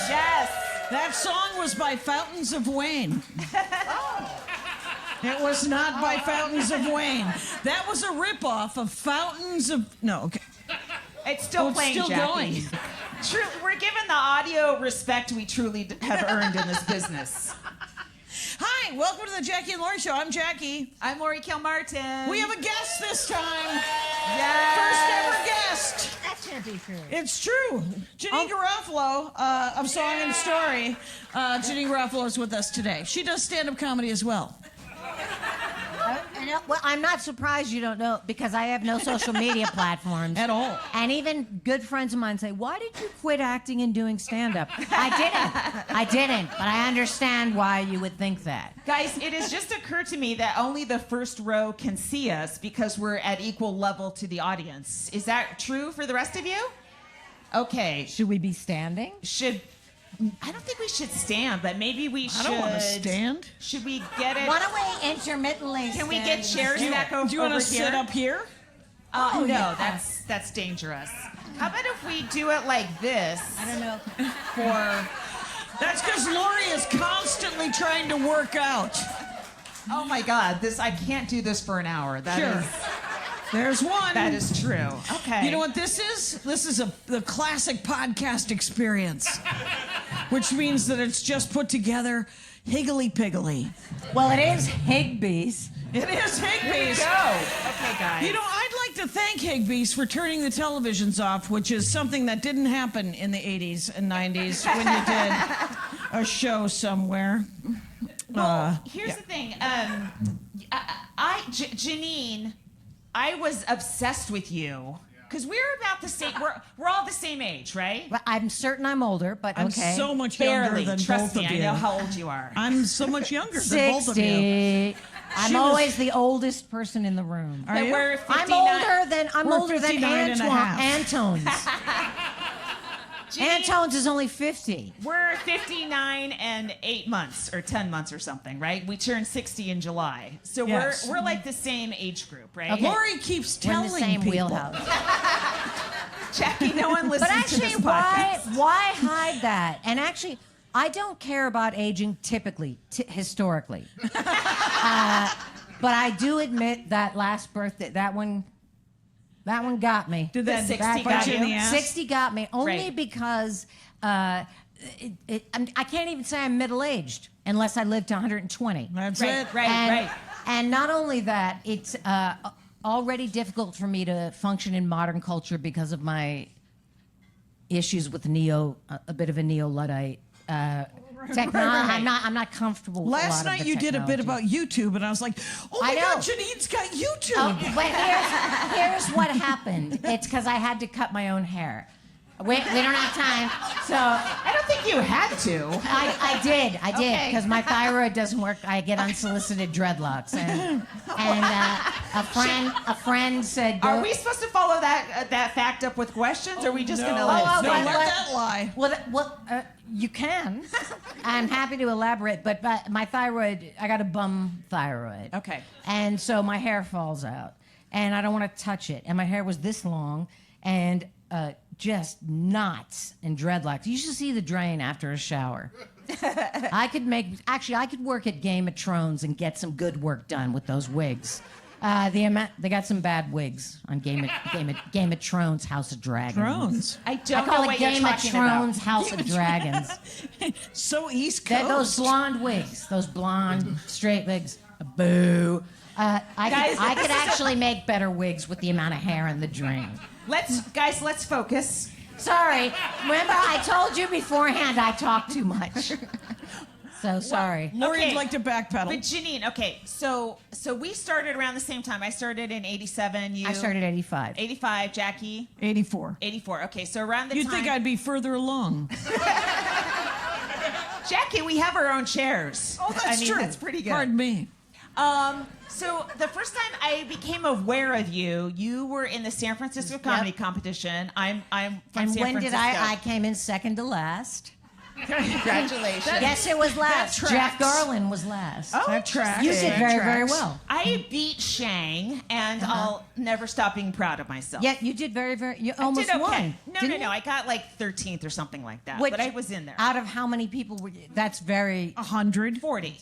Yes. That song was by Fountains of Wayne. It was not by Fountains of Wayne. That was a ripoff of Fountains of... No, okay. It's still playing, still Jackie. going. We're given the audio respect we truly have earned in this business. Hi, welcome to the Jackie and Laurie Show. I'm Jackie. I'm Laurie Kilmartin. We have a guest this time. Yes. First ever guest. That can't be true. It's true. Janeane Garafalo of Song and Story. Janeane Garafalo is with us today. She does stand-up comedy as well. Well, I'm not surprised you don't know because I have no social media platforms At all. And even good friends of mine say, "Why did you quit acting and doing stand-up?" I didn't. But I understand why you would think that. Guys, it has just occurred to me that only the first row can see us because we're at equal level to the audience. Is that true for the rest of you? Okay. Should we be standing? I don't think we should stand, but maybe we should. I don't want to stand. Should we get it? Why don't we intermittently Can we stand? get chairs back over here? Do you want to sit up here? No, yeah. that's dangerous. How about if we do it like this? I don't know. That's because Laurie is constantly trying to work out. Oh my God, I can't do this for an hour. That Sure. is- There's one. That is true. Okay. You know what this is? This is the classic podcast experience, which means that it's just put together higgly-piggly. Well, it is Higbee's. It is Here we Higbee's. go. Okay, guys. You know, I'd like to thank Higbee's for turning the televisions off, which is something that didn't happen in the 80s and 90s when you did a show somewhere. Well, here's the thing. Janeane, I was obsessed with you because we're about the same. We're all the same age, right? Well, I'm certain I'm older, but I'm okay. so much younger Barely. than Trust both me, of you. I know how old you are. I'm so much younger than both of you. 60. I'm She was- always the oldest person in the room. Are But you? we're 59. I'm We're older than 59 and a half. Antone's. Janeane, Antone's is only 50. We're 59 and 8 months or 10 months or something, right? We turned 60 in July. So Yes. we're like the same age group, right? Okay. Laurie keeps We're in telling the same people. wheelhouse. Jackie, no one listens But to actually, this podcast. why hide that? And actually, I don't care about aging typically, historically. But I do admit that last birthday, that one got me. Did that 60 bite got you in you? the ass? 60 got me only Right. because I can't even say I'm middle-aged unless I live to 120. That's Right, it. right. And not only that, it's already difficult for me to function in modern culture because of my issues with a bit of a neo-Luddite technology. I'm not comfortable with a lot Last of night the you did a bit technology. about YouTube, and I was like, oh my I know. God, Janine's got YouTube. Oh, but here's what happened. It's because I had to cut my own hair. We don't have time, so I don't think you had to. I did Okay. because my thyroid doesn't work. I get unsolicited dreadlocks, and a friend said, Are we supposed to follow that fact up with questions, or are we just going to No, let it oh, no, stand? let that lie. Well, you can. I'm happy to elaborate, but my thyroid, I got a bum thyroid. Okay. And so my hair falls out, and I don't want to touch it. And my hair was this long, and just knots and dreadlocks. You should see the drain after a shower. I could work at Game of Thrones and get some good work done with those wigs. They got some bad wigs on Game of Thrones, House of Dragons. Drones. I I don't call know it what you're Game of talking Thrones, about. House of Dragons. So East Coast. Those blonde wigs, those blonde straight wigs. Boo. I could actually make better wigs with the amount of hair in the drain. Let's focus. Sorry. Remember, I told you beforehand I talk too much. So sorry. Laurie'd Okay. like to backpedal. But Janeane, okay, so we started around the same time. I started in 87. I started 85. 85, Jackie. 84. 84. Okay, so around the You'd time. think I'd be further along. Jackie, we have our own chairs. Oh, that's true. That's pretty good. Pardon me. So the first time I became aware of you, you were in the San Francisco comedy competition. I'm from And San when Francisco. did I came in second to last. Congratulations. Yes, it was last. That Jeff tracks. Garland was last. Oh, That tracks. You did very, very well. I beat Shang, and I'll never stop being proud of myself. Yeah, you did very, very. You almost did okay. won. No, didn't no. you? I got like 13th or something like that. Which- but I was in there. Out of how many people were? That's very. 100. 40.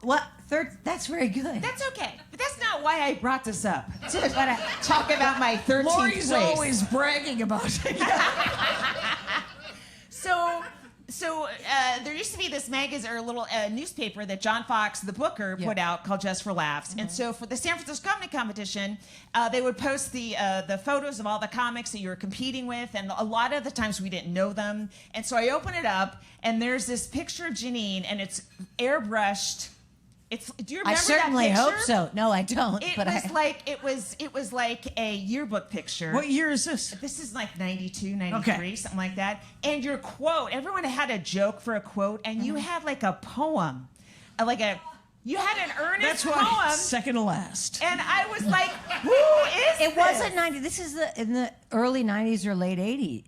What? That's very good. That's okay. But that's not why I brought this up. To talk about my 13th Laurie's place. always bragging about it. So there used to be this magazine or a little newspaper that John Fox, the booker, put out called Just for Laughs. And so for the San Francisco Comedy Competition, they would post the photos of all the comics that you were competing with, and a lot of the times we didn't know them. And so I open it up, and there's this picture of Janeane, and it's airbrushed. Do you remember I certainly that hope picture? so. No, I don't. It but was like a yearbook picture. What year is this? This is like 92, 93, something like that. And your quote, everyone had a joke for a quote, and you had like a poem. You had an earnest That's why poem. second to last. And I was like, who is this? it wasn't 90. This is in the early 90s or late 80s.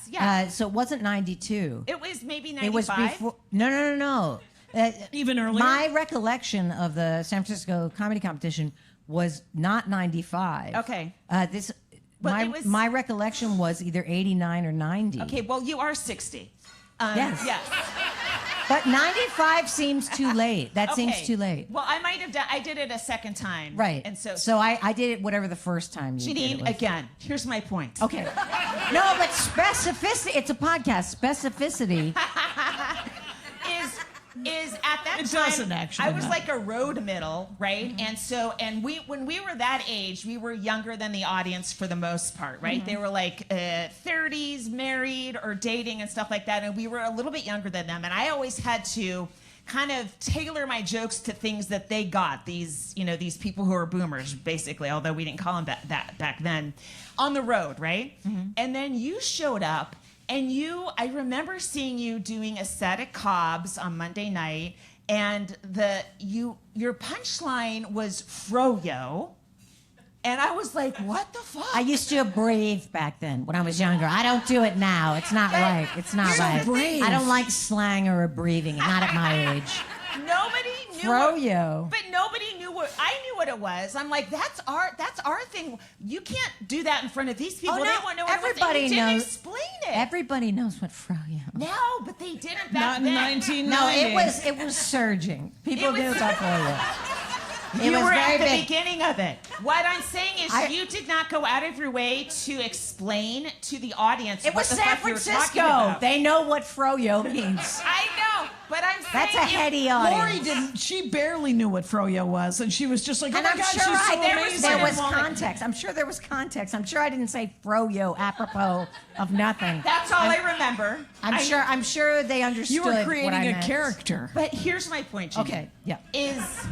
Yes. So it wasn't 92. It was maybe 95. It was before. No. Even earlier? My recollection of the San Francisco Comedy Competition was not 95. Okay. My recollection was either 89 or 90. Okay, well, you are 60. Yes. Yes. But 95 seems too late. That seems Okay. too late. Well, I might have done. I did it a second time. Right. And so I did it whatever the first time you did it Janeane, was. again, here's my point. Okay. No, but specificity. It's a podcast. Specificity. Is at that It time doesn't actually I was matter. like a road middle, right? And when we were that age, we were younger than the audience for the most part, right? They were like 30s, married or dating and stuff like that, and we were a little bit younger than them. And I always had to kind of tailor my jokes to things that they got. These people who are boomers, basically, although we didn't call them that back then, on the road, right? And then you showed up. And I remember seeing you doing a set at Cobb's on Monday night, and your punchline was froyo, and I was like, what the fuck? I used to abbreviate back then when I was younger. I don't do it now. It's not right. It's not right. brave. I don't like slang or abbreviating. Not at my age. Nobody knew. Froyo. But nobody knew what I knew what it was. I'm like, that's our thing. You can't do that in front of these people. Oh, no, They won't know what everybody it was. And you didn't knows. explain it. Everybody knows what froyo. No, but they didn't Not back in then. 1990. No, it was surging. People It was knew about froyo. You was were very at the big. beginning of it. What I'm saying is you did not go out of your way to explain to the audience It what was the San fuck you were talking Francisco. about. They know what froyo means. I know, but I'm saying That's a heady audience. Lori didn't. She barely knew what froyo was, and she was just like, "Oh And my I'm God, sure she's so there amazing." was context. I'm sure there was context. I'm sure I didn't say froyo apropos of nothing. That's all I remember. I'm sure they understood. You were what creating I a meant. character. But here's my point, Janeane. Okay, yeah. Is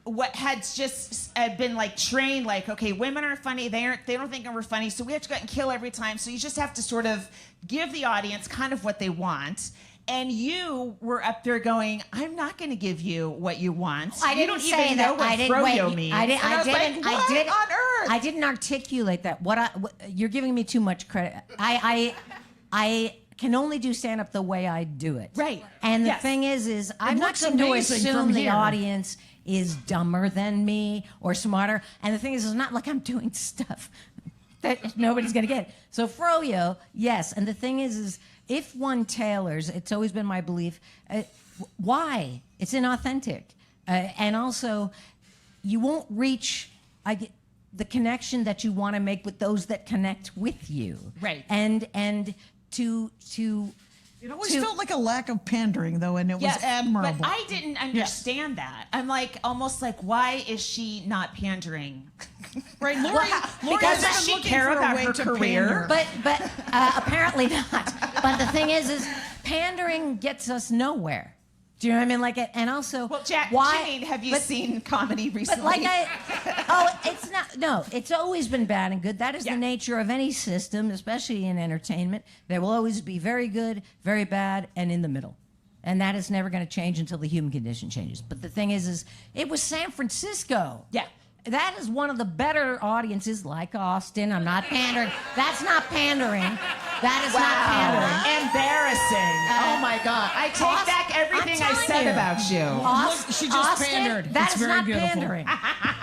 what had just been like trained, like, okay, women are funny, they don't think we're funny, so we have to go out and kill every time. So you just have to sort of give the audience kind of what they want. And you were up there going, I'm not going to give you what you want. I You didn't don't say even that. know what I didn't froyo wait. means. I And was like, didn't. what on earth? I didn't articulate that. You're giving me too much credit. I can only do stand up the way I do it. Right. And the Yes. thing is I'm It not looks going to amazing assume from the here. audience is dumber than me or smarter. And the thing is, it's not like I'm doing stuff that nobody's going to get. So froyo, yes. And the thing is if one tailors, it's always been my belief, why? It's inauthentic. And also, you won't reach the connection that you want to make with those that connect with you. Right. It always felt like a lack of pandering, though, and it was admirable. But I didn't understand that. I'm like, almost like, why is she not pandering? Right, Laurie because has does been she looking care for a about way her to career? pander. But apparently not. But the thing is pandering gets us nowhere. Do you know what I mean? Like, and also, Well, why? Janeane, have you seen comedy recently? But it's not. No, it's always been bad and good. That is the nature of any system, especially in entertainment. There will always be very good, very bad, and in the middle. And that is never going to change until the human condition changes. But the thing is it was San Francisco. Yeah. that is one of the better audiences, like Austin. I'm not pandering. That's not pandering. That is not pandering. Embarrassing. Oh my God. I take back everything I said about you. Look, she just pandered. That It's is very not beautiful. pandering.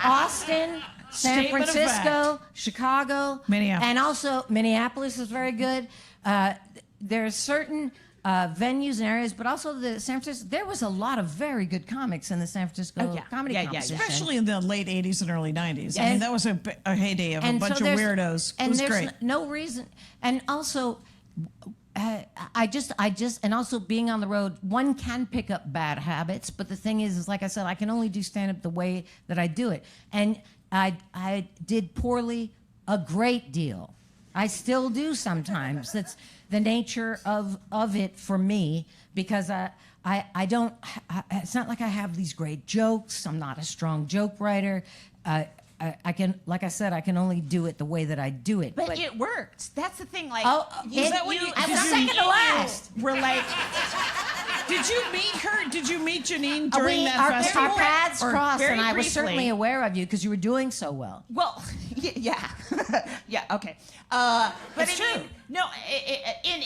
Austin, San Statement of Francisco, Chicago, Minneapolis. and also Minneapolis is very good. There are certain venues and areas, but also the San Francisco. There was a lot of very good comics in the San Francisco comedy competition. Especially in the late 80s and early 90s. I mean, And- that was a heyday of a bunch of there's- weirdos. It And was there's great. no reason. And also, I just, and also being on the road, one can pick up bad habits. But the thing is like I said, I can only do stand up the way that I do it. And I did poorly a great deal. I still do sometimes. That's the nature of it for me, because I don't. It's not like I have these great jokes. I'm not a strong joke writer. I can, like I said, I can only do it the way that I do it. But it worked. That's the thing. Like, Is that what you- I'm did you- second to last. We're like, Did you meet her? Did you meet Janine during that festival? Our paths Or- crossed, very and I was briefly. certainly aware of you because you were doing so well. well, yeah, yeah, okay. But It's true. No,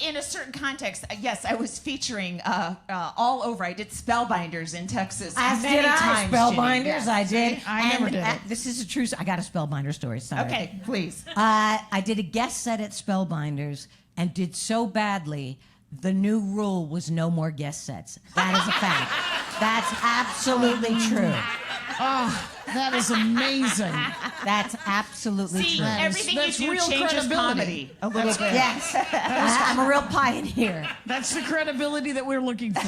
in a certain context, yes, I was featuring all over. I did Spellbinders in Texas. many times, Spellbinders, Janine. I did. I never did it. This is a true. I got a Spellbinder story. Sorry. Okay, please. I did a guest set at Spellbinders and did so badly. The new rule was no more guest sets. That is a fact. That's absolutely true. Oh, that is amazing. That's absolutely See, true. everything that's you do real changes credibility. comedy a little bit. Yes, I'm a real pioneer. That's the credibility that we're looking for.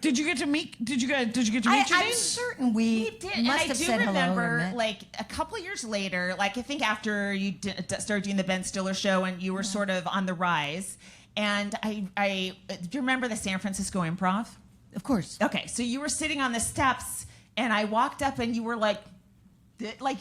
Did you get to meet? Did you get to meet I'm Janine? certain we We did, and must I have do said hello. or remember, met. like a couple years later, like I think after you started doing the Ben Stiller show, and you were sort of on the rise. And I do you remember the San Francisco Improv? Of course. Okay, so you were sitting on the steps, and I walked up, and you were like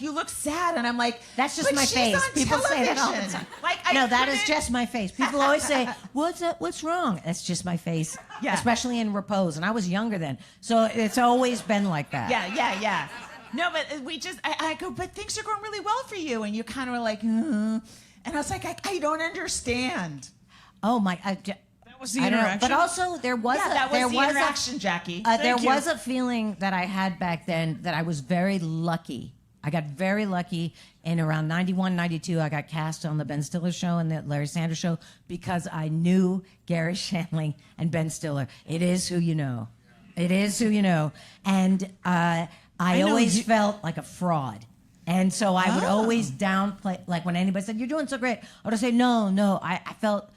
you look sad, and I'm like, That's just "But my she's face. on People say that all the television." time. Like, I No, that is couldn't- just my face. People always say, "What's up? What's wrong?" That's just my face. Yeah. Especially in repose, and I was younger then, so it's always been like that. Yeah. No, but we just, I go, but things are going really well for you, and you kind of were like, and I was like, I don't understand. Oh my! That was the I don't know. interaction. But also there was Yeah, a, that was there the was interaction, Jackie. there you. was a feeling that I had back then that I was very lucky. I got very lucky in around 91, 92. I got cast on the Ben Stiller show and the Larry Sanders show because I knew Gary Shandling and Ben Stiller. It is who you know. It is who you know. And I know always you- felt like a fraud. And so I would always downplay, like when anybody said, "You're doing so great," I would say, no. I felt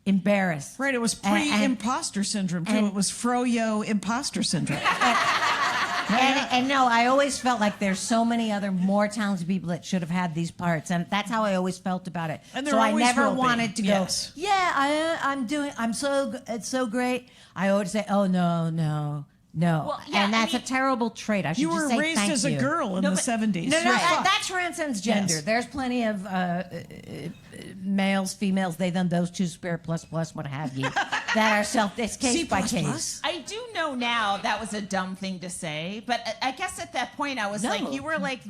embarrassed. Right, it was And- pre-imposter syndrome, too. and- It was froyo imposter syndrome. And no, I always felt like there's so many other more talented people that should have had these parts, and that's how I always felt about it. And there so I always never will be. wanted to Yes. go. Yeah, it's so great. I always say, oh no. Well, yeah, and that's I mean- a terrible trait. I should You just were say raised thank as a you. girl in the 70s. No, You're fucked. that transcends gender. Yes. There's plenty of males, females, they, them, those, two, spirit, plus, what have you, that are it's case C by plus case. plus? I do know now that was a dumb thing to say, but I guess at that point I was No. like, you were like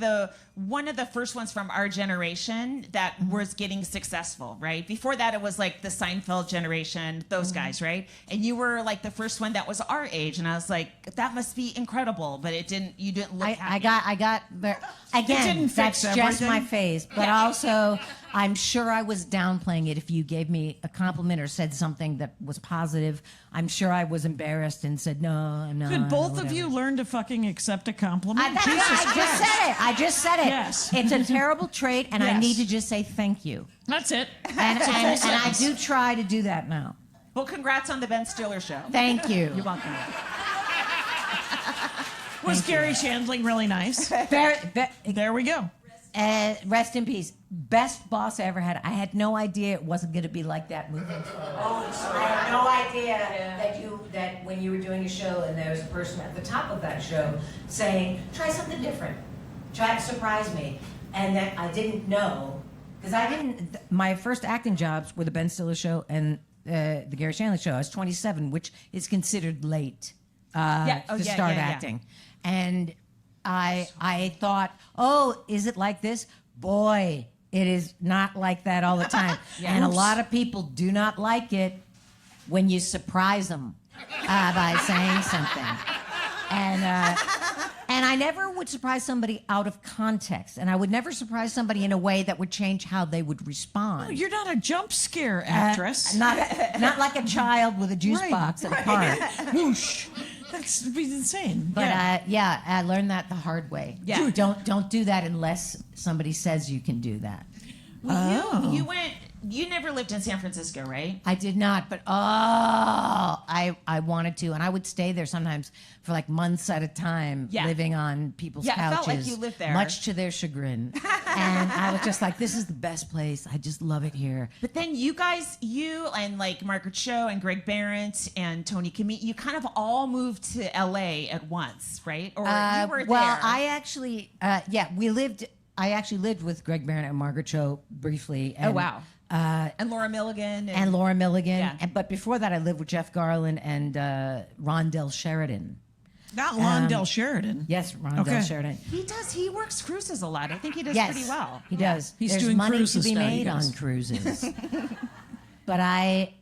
one of the first ones from our generation that was getting successful, right? Before that, it was like the Seinfeld generation, those guys, right? And you were like the first one that was our age, and I was like, that must be incredible, but you didn't look. I happy. got again. didn't fix That's just my everything. face, but also I'm sure I was downplaying it. If you gave me a compliment or said something that was positive, I'm sure I was embarrassed and said no. Could both of whatever. you learn to fucking accept a compliment? That's right, I just said it. Yes. It's a terrible trait, and I Yes. need to just say thank you. That's it. And It's a full I sentence. do try to do that now. Well, congrats on the Ben Stiller show. Thank you. You're welcome. Was Gary Shandling really nice? There we go. Rest in peace. Best boss I ever had. I had no idea it wasn't going to be like that moving forward. I had no idea that when you were doing a show and there was a person at the top of that show saying, "Try something different. Try to surprise me," and that I didn't know because I didn't. My first acting jobs were the Ben Stiller show and the Gary Shandling show. I was 27, which is considered late to start acting, and I thought, oh, is it like this? Boy, it is not like that all the time. And a lot of people do not like it when you surprise them by saying something. And I never would surprise somebody out of context. And I would never surprise somebody in a way that would change how they would respond. Oh, you're not a jump scare actress. Not like a child with a juice box at a park. Whoosh. That's insane. But I learned that the hard way. Yeah. Don't do that unless somebody says you can do that. Well, you never lived in San Francisco, right? I did not, but I wanted to, and I would stay there sometimes for like months at a time, living on people's couches. Yeah, it felt like you lived there. Much to their chagrin. And I was just like, this is the best place. I just love it here. But then you and like Margaret Cho and Greg Barrett and Tony Kami, you kind of all moved to LA at once, right? Or you were there. Well, I actually, I actually lived with Greg Barrett and Margaret Cho briefly. And, oh, wow. And Laura Milligan. And Laura Milligan. Yeah. But before that, I lived with Jeff Garland and Rondell Sheridan. Not Rondell Sheridan. Yes, Rondell Sheridan. He works cruises a lot. I think he does pretty well. He does. He's There's doing money cruises to be now, you made guys. on cruises. But I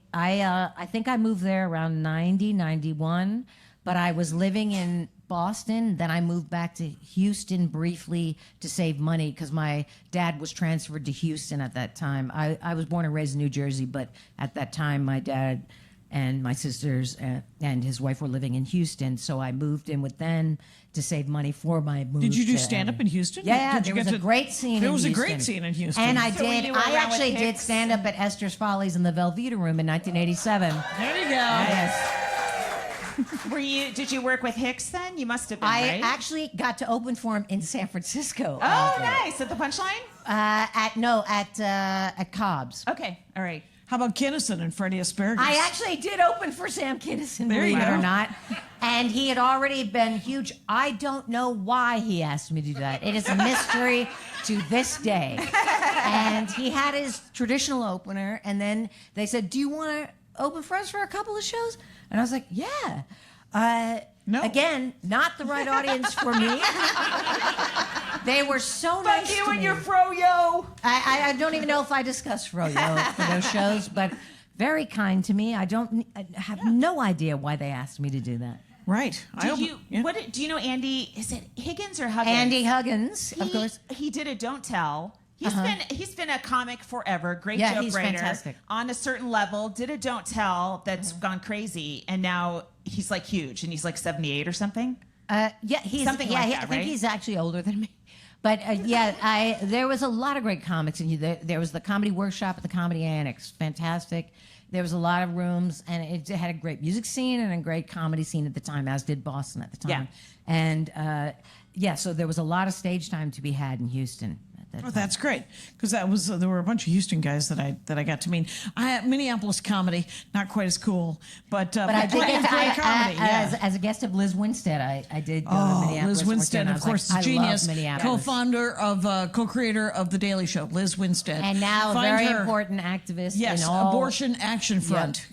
think I moved there around 90, 91. But I was living in Boston. Then I moved back to Houston briefly to save money because my dad was transferred to Houston at that time. I was born and raised in New Jersey, but at that time my dad and my sisters and his wife were living in Houston. So I moved in with them to save money for my move. Did you do to stand-up in Houston? Yeah, Did you there was get a great scene There in was a Houston. great scene in Houston. And I So did. you were I around actually with did Hicks stand up at Esther's Follies in the Velveeta Room in 1987. There you go. Yes. Did you work with Hicks then? You must have been, I right? actually got to open for him in San Francisco. Oh, nice. At the Punchline? At Cobb's. Okay. All right. How about Kinnison and Freddie Asparagus? I actually did open for Sam Kinison, There you believe it go. or not. And he had already been huge. I don't know why he asked me to do that. It is a mystery to this day. And he had his traditional opener, and then they said, do you want to open for us for a couple of shows? And I was like, yeah. No. Again, not the right audience for me. They were so nice Fuck you to and me. your froyo. I don't even know if I discussed Froyo for those shows, but very kind to me. I have no idea why they asked me to do that. Right. Do you know Andy? Is it Higgins or Huggins? Andy Huggins, of course. He did a Don't Tell. He's been a comic forever. Great Yeah, joke he's writer. fantastic. On a certain level, did a Don't Tell that's gone crazy, and now he's like huge, and he's like 78 or something. He's Something like that, I think right? he's actually older than me. But there was a lot of great comics, and there was the Comedy Workshop at the Comedy Annex, fantastic. There was a lot of rooms, and it had a great music scene and a great comedy scene at the time, as did Boston at the time. Yeah. And so there was a lot of stage time to be had in Houston. Oh, that's great, because there were a bunch of Houston guys that I got to meet. Minneapolis comedy, not quite as cool, but I did get great comedy. as a guest of Liz Winstead. I did go to Minneapolis. Liz Winstead, of course, I genius, love Minneapolis. co-creator of The Daily Show, Liz Winstead. And now a Find very her. important activist Yes, in all... Abortion Action Front.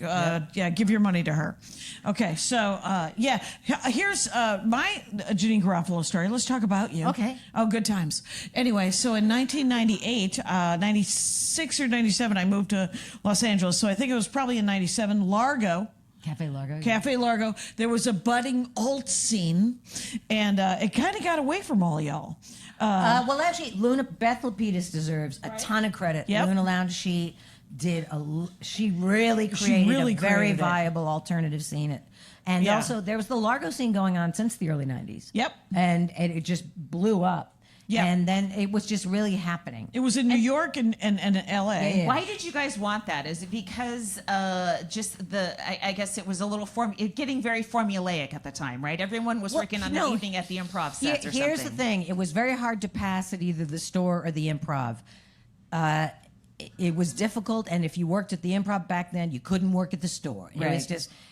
Give your money to her. Okay, so, here's my Janeane Garafalo story. Let's talk about you. Okay. Oh, good times. Anyway, so in 1998, 96 or 97, I moved to Los Angeles. So I think it was probably in 97, Largo. Cafe Largo. There was a budding alt scene, and it kind of got away from all y'all. Well, actually, Beth Lapidus deserves a ton of credit. Yep. Luna Lounge, she really created a very viable alternative scene. And also, there was the Largo scene going on since the early 90s. Yep. And it just blew up. Yep. And then it was just really happening. It was in New York and L.A. Yeah. Why did you guys want that? Is it because I guess it was a little getting very formulaic at the time, right? Everyone was working on the evening at the improv sets or something. Here's the thing. It was very hard to pass at either the store or the improv. It was difficult, and if you worked at the improv back then, you couldn't work at the store. Right. It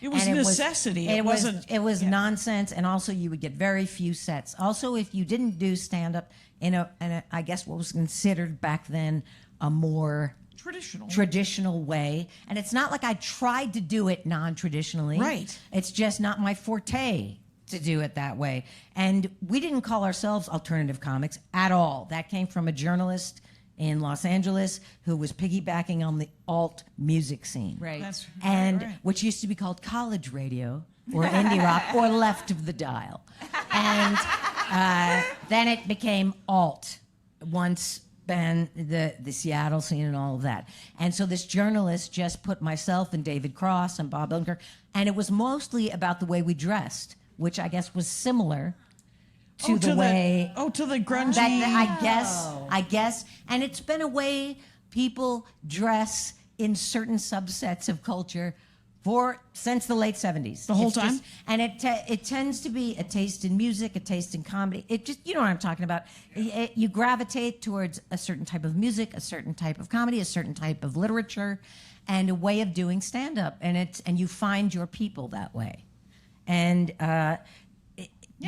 was just necessity. It wasn't nonsense, and also you would get very few sets. Also, if you didn't do stand up in a I guess what was considered back then a more traditional way, and it's not like I tried to do it non-traditionally. Right. It's just not my forte to do it that way. And we didn't call ourselves alternative comics at all. That came from a journalist in Los Angeles who was piggybacking on the alt music scene. Right. And which used to be called college radio or indie rock or left of the dial. And then it became alt once been the Seattle scene and all of that. And so this journalist just put myself and David Cross and Bob Odenkirk, and it was mostly about the way we dressed, which I guess was similar to the way... to the grungy... I guess. And it's been a way people dress in certain subsets of culture since the late 70s. The whole time? And it tends to be a taste in music, a taste in comedy. It just, you know what I'm talking about. You gravitate towards a certain type of music, a certain type of comedy, a certain type of literature, and a way of doing stand-up. And you find your people that way. And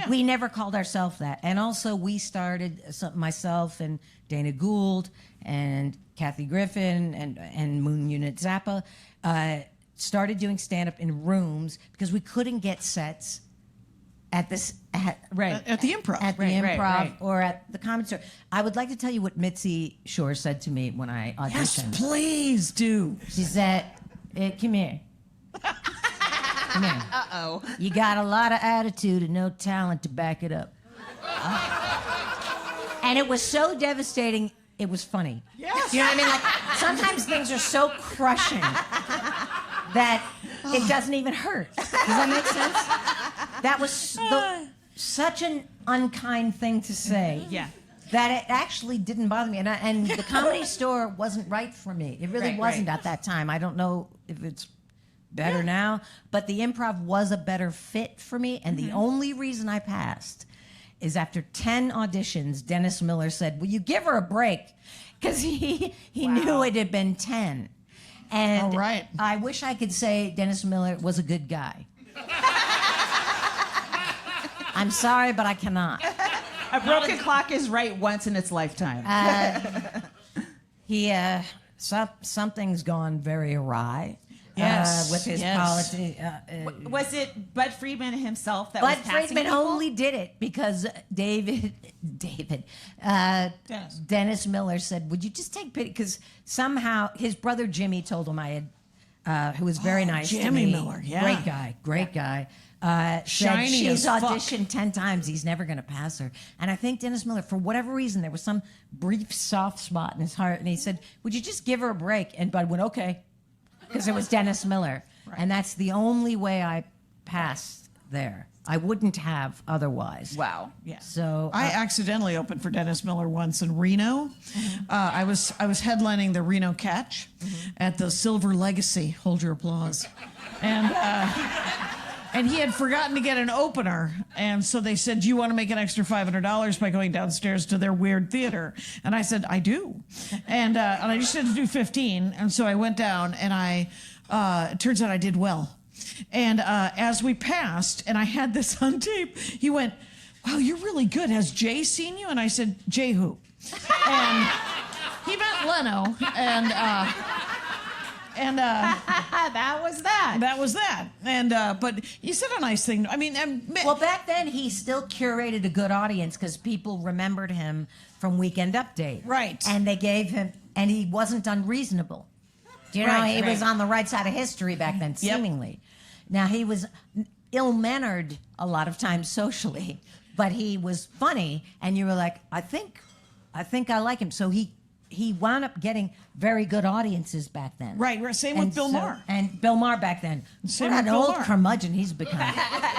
we never called ourselves that. And also we started, myself and Dana Gould and Kathy Griffin and Moon Unit Zappa, started doing stand-up in rooms because we couldn't get sets at the improv or at the comedy store. I would like to tell you what Mitzi Shore said to me when I auditioned. Yes, please do. She said, come here. Come here. Uh-oh. You got a lot of attitude and no talent to back it up. And it was so devastating, it was funny. Yes. You know what I mean? Like, sometimes things are so crushing that it doesn't even hurt. Does that make sense? That was such an unkind thing to say. Yeah. That it actually didn't bother me. And the Comedy Store wasn't right for me. It really wasn't at that time. I don't know if it's better now, but the improv was a better fit for me. And the only reason I passed is after 10 auditions, Dennis Miller said, will you give her a break? Because he knew it had been 10. And I wish I could say Dennis Miller was a good guy. I'm sorry, but I cannot. A broken clock is right once in its lifetime. Something's gone very awry. With his politics. Was it Bud Friedman himself that Bud was passing Friedman people? only did it because Dennis Miller said, would you just take pity? Because somehow his brother Jimmy told him I had, who was very nice to Jimmy me. Miller, yeah. Great guy. Shiny said, she's as fuck. auditioned 10 times. He's never going to pass her. And I think Dennis Miller, for whatever reason, there was some brief soft spot in his heart. And he said, would you just give her a break? And Bud went, okay. Because it was Dennis Miller. Right. And that's the only way I passed there. I wouldn't have otherwise. Wow. Yeah. So I accidentally opened for Dennis Miller once in Reno. I was headlining the Reno Catch at the Silver Legacy. Hold your applause. And he had forgotten to get an opener. And so they said, do you want to make an extra $500 by going downstairs to their weird theater? And I said, I do. And I just had to do 15. And so I went down and it turns out I did well. And as we passed, and I had this on tape, he went, wow, you're really good. Has Jay seen you? And I said, Jay who? And he meant Leno. And that was that. That was that. And but he said a nice thing. I mean, well, back then he still curated a good audience because people remembered him from Weekend Update. Right. And they gave him, and he wasn't unreasonable. You know, he was on the right side of history back then, seemingly. Now, he was ill-mannered a lot of times socially, but he was funny, and you were like, I think I like him. So he wound up getting very good audiences back then. Right. Same with Bill Maher. And Bill Maher back then. Same what with an Bill old Maher. curmudgeon he's become.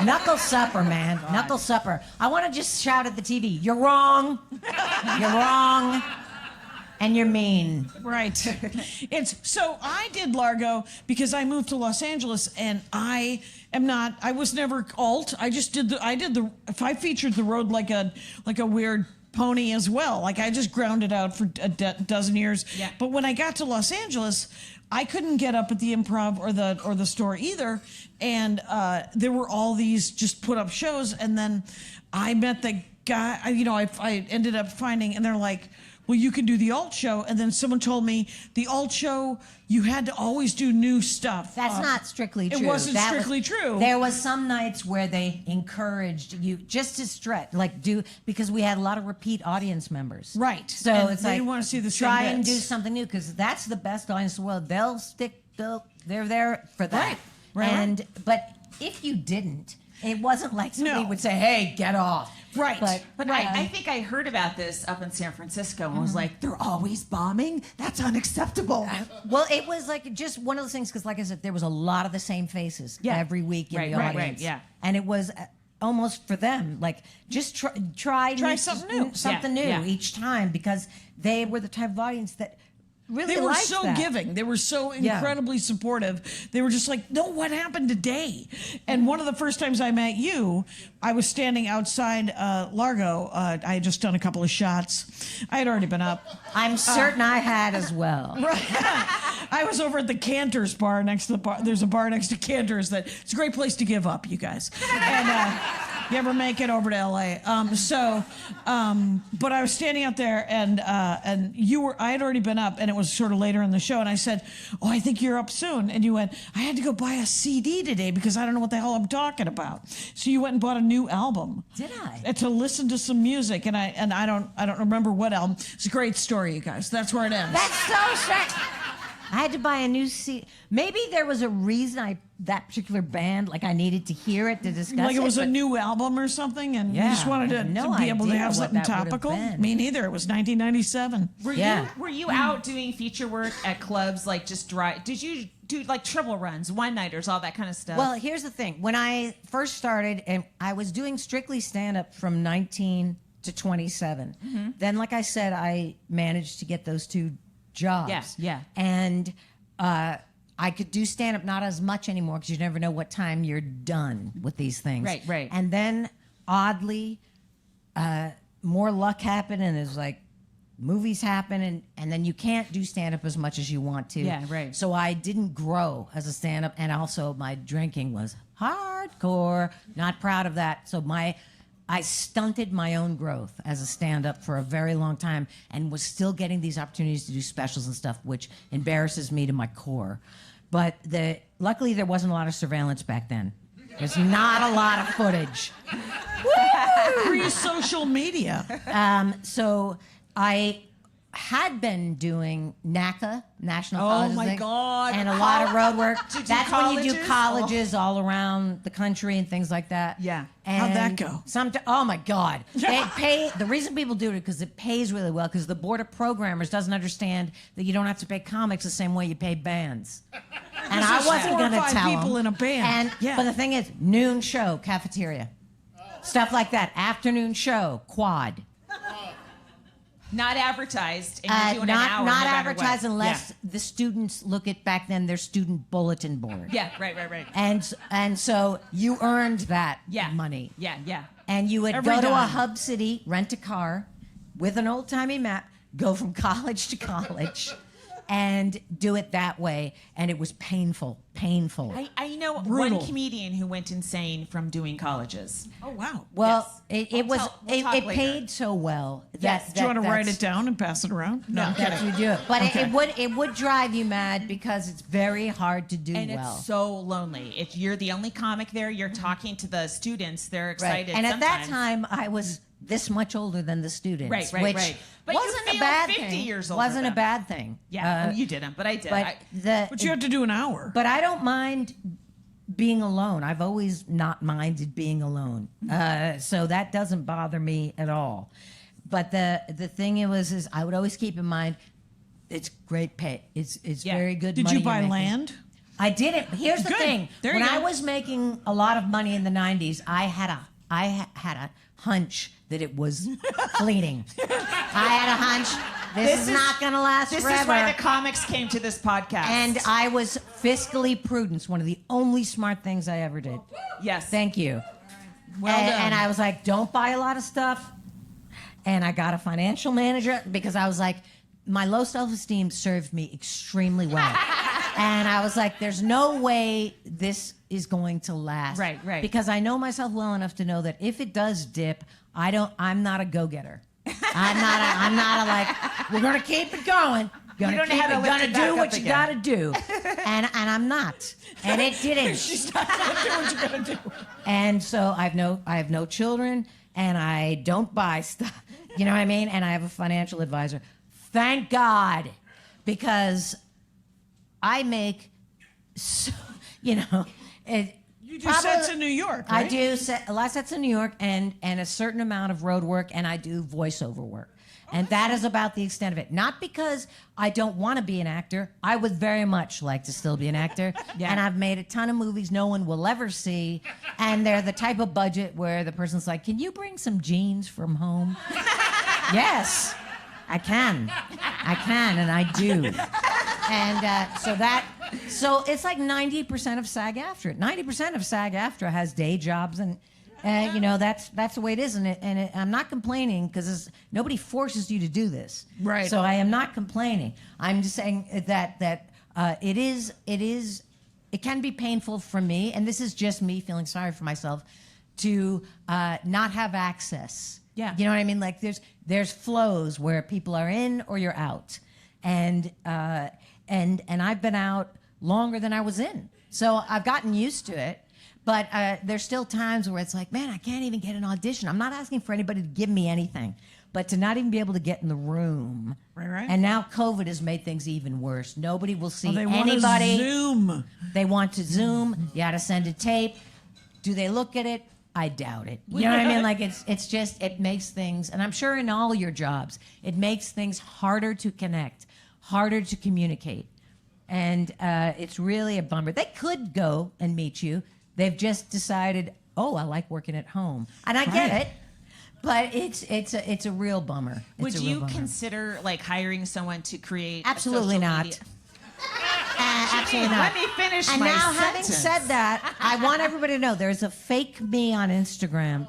Knuckle supper, man. God. Knuckle supper. I want to just shout at the TV, you're wrong. You're wrong. And you're mean. Right. So I did Largo because I moved to Los Angeles, and I was never alt. I featured the road like a weird pony as well. Like I just ground it out for a dozen years. Yeah. But when I got to Los Angeles, I couldn't get up at the Improv or the store either. And there were all these just put up shows. And then I met the guy, I ended up finding, and they're like, well, you can do the alt show. And then someone told me the alt show, you had to always do new stuff. That's not strictly true. It wasn't strictly true. There was some nights where they encouraged you just to stretch, because we had a lot of repeat audience members. Right. So And it's they like, want to see the same try and bits. do something new, because that's the best audience in the world. They're there for that. Right. But if you didn't, it wasn't like somebody No. would say, "Hey, get off." Right. But I think I heard about this up in San Francisco and was like, they're always bombing? That's unacceptable. Well, it was like just one of those things, because like I said, there was a lot of the same faces every week in the audience. Right, yeah. And it was almost for them, like, just try something new. Yeah. each time, because they were the type of audience that really They were liked so that. giving. They were so incredibly supportive. They were just like, no, what happened today? And one of the first times I met you, I was standing outside Largo. I had just done a couple of shots. I had already been up. I'm certain I had as well. I was over at the Cantor's bar next to the bar. There's a bar next to Cantor's that it's a great place to give up, you guys. And you ever make it over to LA? But I was standing out there, and you were. I had already been up, and it was sort of later in the show. And I said, "Oh, I think you're up soon." And you went, "I had to go buy a CD today because I don't know what the hell I'm talking about." So you went and bought a new album. Did I? And to listen to some music, and I don't remember what album. It's a great story, you guys. That's where it ends. That's so strange. I had to buy a new CD. Maybe there was a reason that particular band, like, I needed to hear it to discuss it. Like it was a but- new album or something, and you Yeah, just wanted I have no to be able to idea have what something that would've topical. been. Me neither. It was 1997. Were you out doing feature work at clubs, like just did you do like triple runs, one-nighters, all that kind of stuff? Well, here's the thing. When I first started, and I was doing strictly stand-up from 19 to 27. Then, like I said, I managed to get those two jobs. Yeah. And I could do stand-up not as much anymore, because you never know what time you're done with these things. Right. And then, oddly, more luck happened, and it's like movies happen, and then you can't do stand-up as much as you want to. Yeah, right. So I didn't grow as a stand-up, and also my drinking was hardcore. Not proud of that. So I stunted my own growth as a stand-up for a very long time, and was still getting these opportunities to do specials and stuff, which embarrasses me to my core. But luckily there wasn't a lot of surveillance back then. There's not a lot of footage. Pre-social media. So I had been doing NACA, National Colleges. Oh my Thing, God. and a lot of road work. To do That's when you do colleges? colleges all around the country and things like that. Yeah. How'd that And go? Oh my God. They pay. The reason people do it is because it pays really well, because the board of programmers doesn't understand that you don't have to pay comics the same way you pay bands. And I There's wasn't 4 or going to 5 tell people them. in a band. But the thing is, noon show, cafeteria. Stuff like that. Afternoon show, quad. not advertised, and you're doing an hour. Not no matter advertised what. unless the students look at back then their student bulletin board. Yeah, right. And so you earned that money. Yeah. And you would Every go to a dime. hub city, rent a car with an old-timey map, go from college to college, and do it that way. And it was painful. I know Brutal. one comedian who went insane from doing colleges. Oh, wow. Well, Yes. it was We'll talk it later. paid so well that, Yes. Do you want to write that's- it down and pass it around? No, I'm That's kidding. what you do. But it would drive you mad, because it's very hard to do And well. it's so lonely. If you're the only comic there, you're talking to the students. They're excited. And at that sometimes. time, I was this much older than the students, Right. which But you wasn't a feel bad 50 thing. years older Wasn't a than- bad thing. Yeah, well, you didn't, but I did. But But you have to do an hour. But I don't mind being alone. I've always not minded being alone, so that doesn't bother me at all. But the thing is I would always keep in mind, it's great pay. It's very good. Did money you buy you're making. land? I didn't. Here's the Good. thing. There you When go. I was making a lot of money in the 90s, I had a hunch that it was fleeting. I had a hunch this is not going to last This forever. is why the comics came to this podcast. And I was fiscally prudent. It's one of the only smart things I ever did. yes, Thank you. Well done. And I was like, don't buy a lot of stuff. And I got a financial manager, because I was like, my low self-esteem served me extremely well. And I was like, there's no way this is going to last. Right. Because I know myself well enough to know that if it does dip, I'm not a go-getter. I'm not like, we're going to keep it going. Gonna do what you gotta do, and I'm not, and it didn't. She's not gonna do what you gotta do. And so I have no children, and I don't buy stuff. You know what I mean? And I have a financial advisor. Thank God, because I make, so, you know, it. You do sets in New York, right? I do a lot of sets in New York, and a certain amount of road work, and I do voiceover work. And that is about the extent of it. Not because I don't want to be an actor. I would very much like to still be an actor. Yeah. And I've made a ton of movies no one will ever see. And they're the type of budget where the person's like, can you bring some jeans from home? Yes, I can. And I do. And so it's like 90% of SAG-AFTRA. 90% of SAG-AFTRA has day jobs, and you know, that's the way it is, and I'm not complaining because nobody forces you to do this. Right. So I am not complaining. I'm just saying that it can be painful for me, and this is just me feeling sorry for myself, to not have access. Yeah. You know what I mean? Like there's flows where people are in or you're out, and I've been out longer than I was in, so I've gotten used to it. But there's still times where it's like, man, I can't even get an audition. I'm not asking for anybody to give me anything, but to not even be able to get in the room. Right. And now COVID has made things even worse. Nobody will see They anybody. want to Zoom. They want to Zoom. You got to send a tape. Do they look at it? I doubt it. You know what I mean? Like it's just, it makes things, and I'm sure in all your jobs, it makes things harder to connect, harder to communicate. And it's really a bummer. They could go and meet you. They've just decided, oh, I like working at home, and I get it, but it's a real bummer. Would you consider like hiring someone to create? Absolutely not. Absolutely not. Let me finish and my now, sentence. having said that, I want everybody to know there's a fake me on Instagram.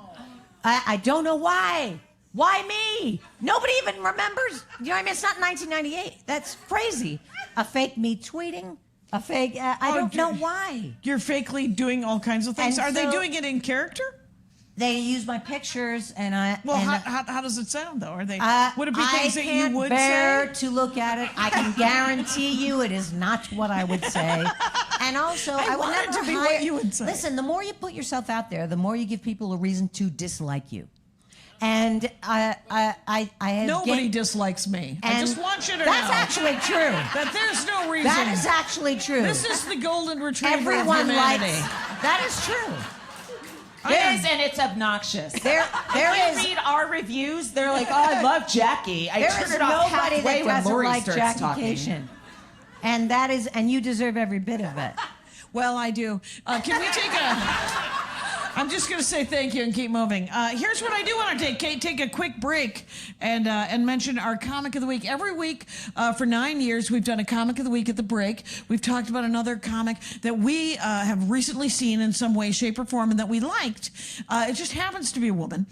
I don't know why. Why me? Nobody even remembers. You know what I mean? It's not 1998. That's crazy. A fake me tweeting. A fake. I don't know why. You're fakely doing all kinds of things. And Are they so- doing it in character? They use my pictures, and I. Well, and, how does it sound though? Are they? Would it be I things that can't you would bear say? to look at it. I can guarantee you it is not what I would say. And also, I would want it never to be hire, what you would say. Listen, the more you put yourself out there, the more you give people a reason to dislike you. And I have Nobody dislikes me. I just want you to know that's actually true. that there's no reason. That is actually true. This is the golden retriever Everyone of humanity. likes. That is true. It is, and it's obnoxious. There if is. you read our reviews, they're like, "Oh, I love Jackie." I There turn is it off nobody halfway that when doesn't Laurie like starts Jackie talking. Kashian. And you deserve every bit of it. Well, I do. Can we take a... I'm just going to say thank you and keep moving. Here's what I do want to take a quick break and mention our Comic of the Week. Every week for 9 years, we've done a Comic of the Week at the break. We've talked about another comic that we have recently seen in some way, shape, or form and that we liked. It just happens to be a woman,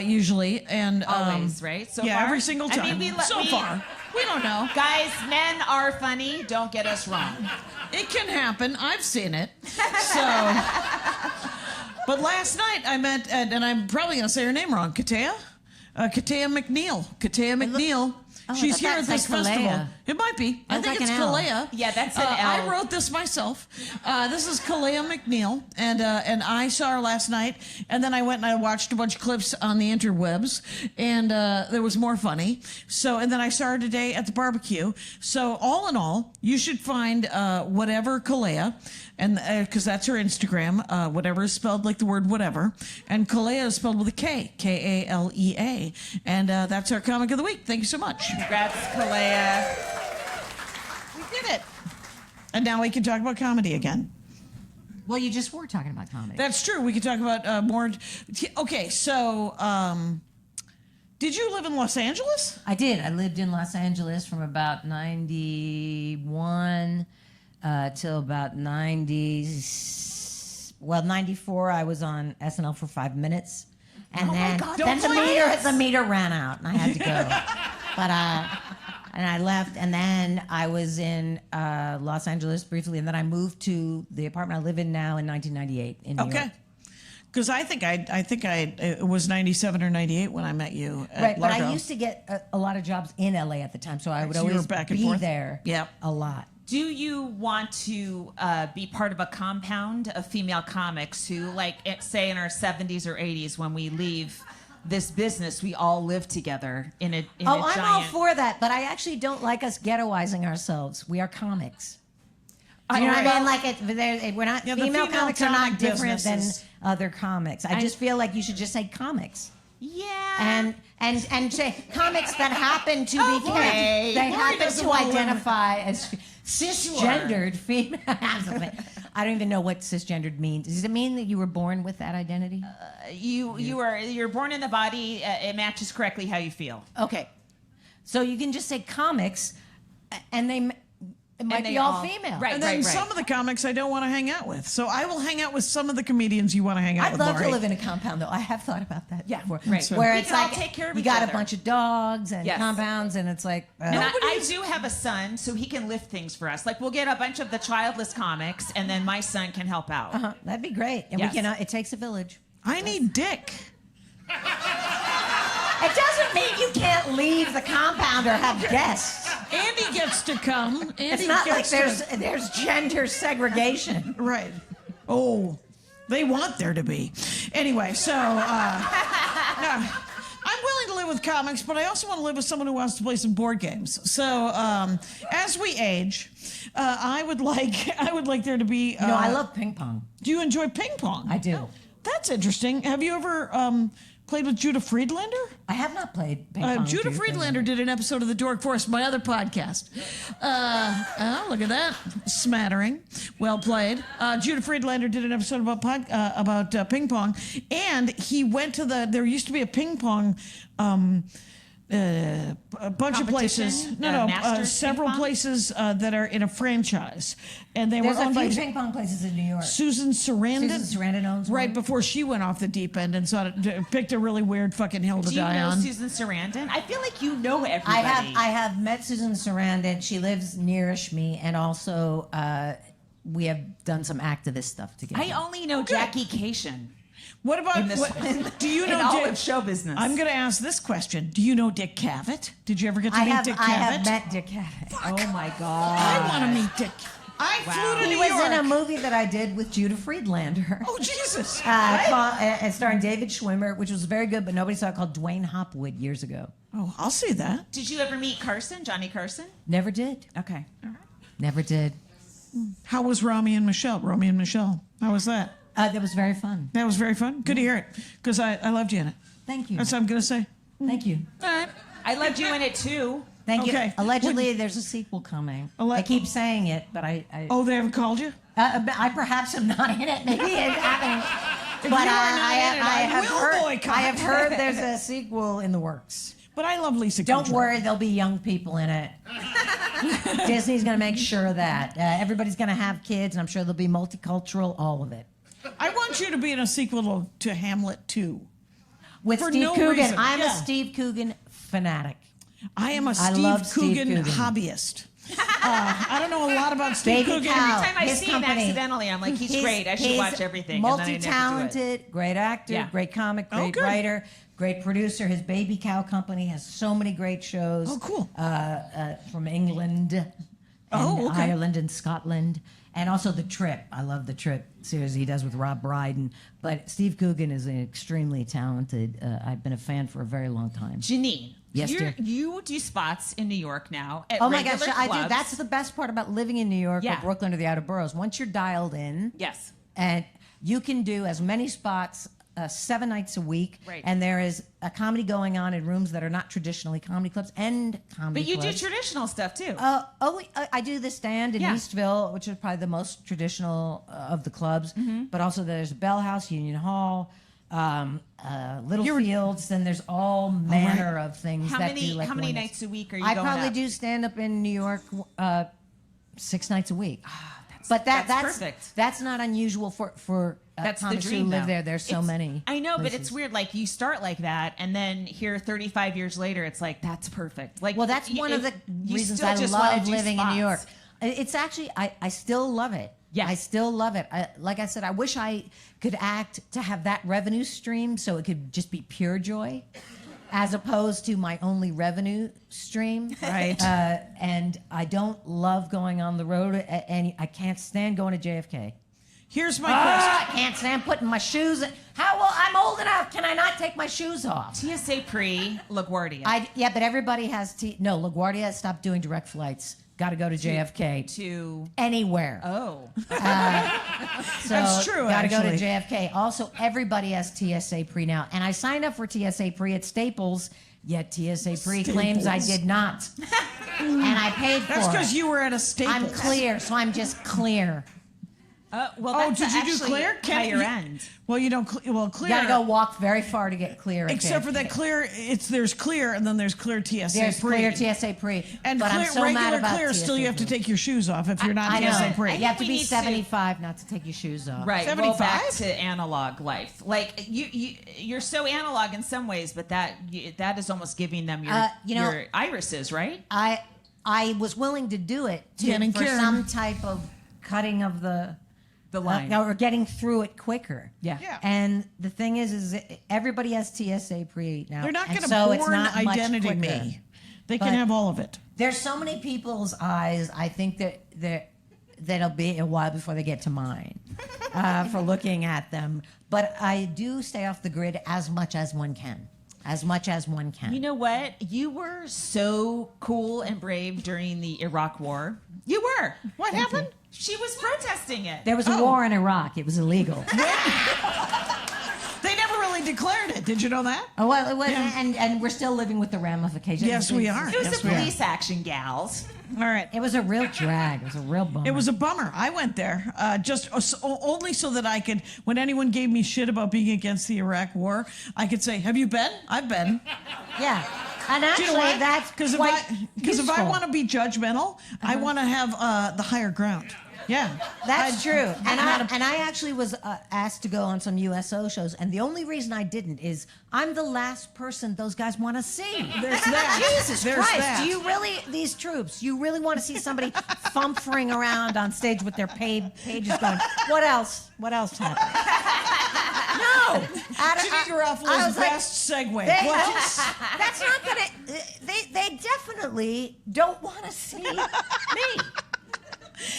usually. And Always, right? So yeah, far? every single time. I mean, so far. We don't know. Guys, men are funny. Don't get us wrong. It can happen. I've seen it. So... But last night I met, and I'm probably going to say her name wrong, Kalea McNeill. Kalea McNeill. She's here at this festival. Kalea. It might be. I think like it's an L. Kalea. Yeah, that's an L. I wrote this myself. This is Kalea McNeill, and I saw her last night, and then I went and I watched a bunch of clips on the interwebs, and there was more funny. So, and then I saw her today at the barbecue. So, all in all, you should find whatever Kalea, and because that's her Instagram. Whatever is spelled like the word whatever, and Kalea is spelled with a K, Kalea, and that's our comic of the week. Thank you so much. Congrats, Kalea. We did it. And now we can talk about comedy again. Well, you just were talking about comedy. That's true. We could talk about more. Okay, so did you live in Los Angeles? I did. I lived in Los Angeles from about 91 till about 94. I was on SNL for 5 minutes. And then the meter ran out and I had to go. But and I left, and then I was in Los Angeles briefly, and then I moved to the apartment I live in now in 1998 in New York. Because I think it was 97 or 98 when I met you at Right, but Largo. I used to get a lot of jobs in LA at the time, so I would So you were always back and be forth? there Yep. a lot. Do you want to be part of a compound of female comics who, like, say in our 70s or 80s, when we leave this business, we all live together in a I'm giant... all for that, but I actually don't like us ghettoizing ourselves. We are comics. Do you know what I mean? Like, we're not, Yeah, the female female comics are not comic different than businesses. other comics. I just feel like you should just say comics. Yeah. And say comics that happen to be Okay. they Laurie happen doesn't to want to identify as cisgendered female. I don't even know what cisgendered means. Does it mean that you were born with that identity? You're born in the body. It matches correctly how you feel. Okay, so you can just say comics, and it might they be all all- female. right. And then some of the comics I don't want to hang out with. So I will hang out with some of the comedians you want to hang out I'd with, love Laurie. to live in a compound, though. I have thought about that Yeah, before. right. So- Where We it's can all like take care of you each got other. a bunch of dogs and Yes. compounds, and it's like And I do have a son, so he can lift things for us. Like, we'll get a bunch of the childless comics, and then my son can help out. that'd be great. And Yes. we can. It takes a village. I need Dick. It doesn't mean you can't leave the compound or have guests. Andy gets to come. Andy It's not like gets there's gender segregation. Right. Oh, they want there to be. Anyway, so I'm willing to live with comics, but I also want to live with someone who wants to play some board games. So as we age, I would like there to be. You know, I love ping pong. Do you enjoy ping pong? I do. That's interesting. Have you ever played with Judah Friedlander? I have not played ping pong. Judah Friedlander did an episode of The Dork Force, my other podcast. Oh, look at that. Smattering. Well played. Judah Friedlander did an episode about ping pong. And he went to there used to be a ping pong, a bunch of places. Competition? No, Masters several ping pong? places that are in a franchise. And they There's were a owned few by ping pong places in New York. Susan Sarandon. Susan Sarandon owns one. Right before she went off the deep end and picked a really weird fucking hill to Do you die know on. Susan Sarandon? I feel like you know everybody. I have met Susan Sarandon. She lives nearish me, and also we have done some activist stuff together. I only know Jackie Kashian. What about In this- do you know in all Dick, of show business. I'm going to ask this question. Do you know Dick Cavett? Did you ever get to meet Dick Cavett? I have met Dick Cavett. Oh my God. I want to meet Dick. I flew to He New was York. in a movie that I did with Judah Friedlander. Oh Jesus! Starring David Schwimmer, which was very good, but nobody saw it, called Dwayne Hopwood years ago. Oh, I'll see that. Did you ever meet Carson, Johnny Carson? Never did. Okay. All right. Never did. How was Romy and Michelle? Romy and Michelle. How was that? That was very fun. That was very fun. Good to hear it because I loved you in it. Thank you. That's what I'm going to say. Thank you. All right. I loved you in it too. Thank Okay. you. Allegedly, there's a sequel coming. I keep saying it, but I Oh, they haven't called you? I perhaps am not in it. Maybe it happened. If But you are not in it, I will boycott. I have heard there's a sequel in the works. But I love Lisa. Don't Kudrow. worry, there'll be young people in it. Disney's going to make sure of that. Everybody's going to have kids, and I'm sure there'll be multicultural, all of it. I want you to be in a sequel to Hamlet 2. With For Steve no Coogan. reason. I'm Yeah. a Steve Coogan fanatic. I am a I Steve love Steve Coogan Coogan. hobbyist. I don't know a lot about Steve Baby Coogan. Cow. Every time I His see him company. accidentally, I'm like, he's great. I should watch everything. And then I never do it. Multi-talented, great actor, Yeah. great comic, Oh, great good. writer, great producer. His Baby Cow company has so many great shows. Oh, cool. From England and Oh, okay. Ireland and Scotland. And also The Trip. I love The Trip series he does with Rob Brydon. But Steve Coogan is an extremely talented. I've been a fan for a very long time. Janine. Yes, dear. You do spots in New York now. At Oh my gosh, regular I do. clubs. That's the best part about living in New York Yeah. or Brooklyn or the outer boroughs. Once you're dialed in, Yes. and you can do as many spots 7 nights a week, Right. and there is a comedy going on in rooms that are not traditionally comedy clubs and comedy But you clubs. do traditional stuff too. I do the Stand in Yeah. Eastville, which is probably the most traditional of the clubs. Mm-hmm. But also there's Bell House, Union Hall, Little Fields, and there's all manner of things how that many do like how many one- nights a week are you I going probably up? do stand up in New York 6 nights a week. That's, But that's perfect. That's not unusual for That's the comics dream. who live though. there. There's so It's- many. I know, but places. it's weird. Like you start like that, and then here, 35 years later, it's like that's perfect. Like, Well, that's one of the you reasons still I just wanna love do living in New York. spots. It's actually I still love it Yeah. I still love it. Like I said, I wish I could act to have that revenue stream so it could just be pure joy as opposed to my only revenue stream. Right. And I don't love going on the road, and I can't stand going to JFK. Here's my question. I can't stand putting my shoes in. I'm old enough. Can I not take my shoes off? TSA pre LaGuardia. Yeah, but everybody has LaGuardia has stopped doing direct flights. Got to go to JFK. To anywhere. Oh. So That's true, Got to go to actually. JFK. Also, everybody has TSA pre now. And I signed up for TSA pre at Staples, yet TSA pre claims I did not. And I paid for it. That's because you were at a Staples. I'm clear, so I'm just clear. Well, Oh, that's did you do actually clear? higher end. Well, you don't. Clear. You got to go walk very far to get clear. At Except for JFK. that clear, there's clear, and then there's clear TSA There's pre. clear TSA pre. And but clear, I'm so mad regular about clear, still you have to TSA pre. take your shoes off if you're not I know. TSA pre. You have to we be need to- 75 not to take your shoes off. Right, 75? go back to analog life. Like you're so analog in some ways, but that is almost giving them your your irises, right? I was willing to do it Getting for Karen. some type of cutting of the line. or getting through it quicker. Yeah. Yeah. And the thing is everybody has TSA pre now. They're not and going to so it's born not much identity quicker. me. They can But- have all of it. There's so many people's eyes. I think that'll be a while before they get to mine for looking at them. But I do stay off the grid as much as one can. As much as one can. You know what? You were so cool and brave during the Iraq War. You were. What happened? She was protesting it. There was a war in Iraq. It was illegal. They never really declared it. Did you know that? Oh, well, it was, Yeah. and we're still living with the ramifications. Yes, we are. It was Yes, the we are. police action gals. All right. It was a real drag. It was a real bummer. It was a bummer. I went there only so that I could, when anyone gave me shit about being against the Iraq War, I could say, "Have you been? I've been." Yeah. And Do actually, you know why? that's Because quite if I useful. want to be judgmental, I want to have the higher ground. Yeah, That's true. And had I actually was asked to go on some USO shows, and the only reason I didn't is I'm the last person those guys want to see. There's that. Jesus There's Christ! that. Do you really, these troops? You really want to see somebody fumphering around on stage with their pages going? What else? What else happened? No. Janeane Garafalo's best segue. That's not gonna. They definitely don't want to see me.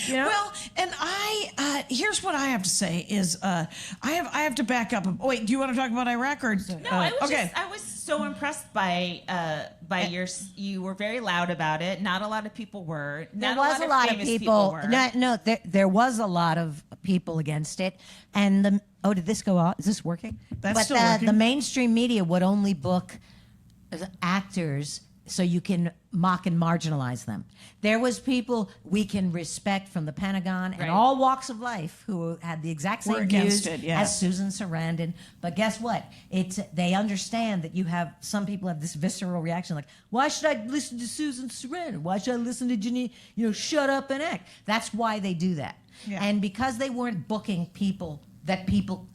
You know? Well, and here's what I have to say is I have to back up. Wait, do you want to talk about Iraq or No, I was so impressed by you were very loud about it. Not a lot of people were. There was a lot of famous people. were. There was a lot of people against it. And did this go out? Is this working? That's still working. The mainstream media would only book actors so you can mock and marginalize them. There was people we can respect from the Pentagon and Right. all walks of life who had the exact Were same against views it, yeah. as Susan Sarandon. But guess what? They understand that some people have this visceral reaction like, why should I listen to Susan Sarandon? Why should I listen to Janeane? Shut up and act. That's why they do that. Yeah. And because they weren't booking people that people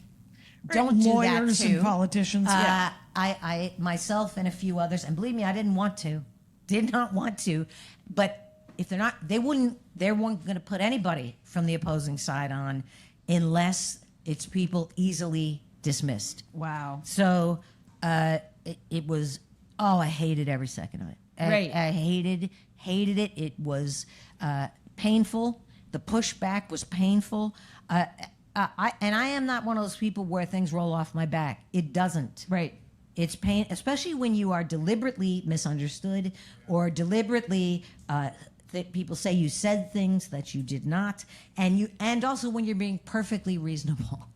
don't do lawyers that to. and politicians. Yeah. I myself and a few others, and believe me, I did not want to, but if they weren't going to put anybody from the opposing side on unless it's people easily dismissed. Wow. So it was, I hated every second of it. Right. I hated it. It was painful. The pushback was painful. And I am not one of those people where things roll off my back. It doesn't. Right. It's pain, especially when you are deliberately misunderstood or deliberately that people say you said things that you did not, and also when you're being perfectly reasonable.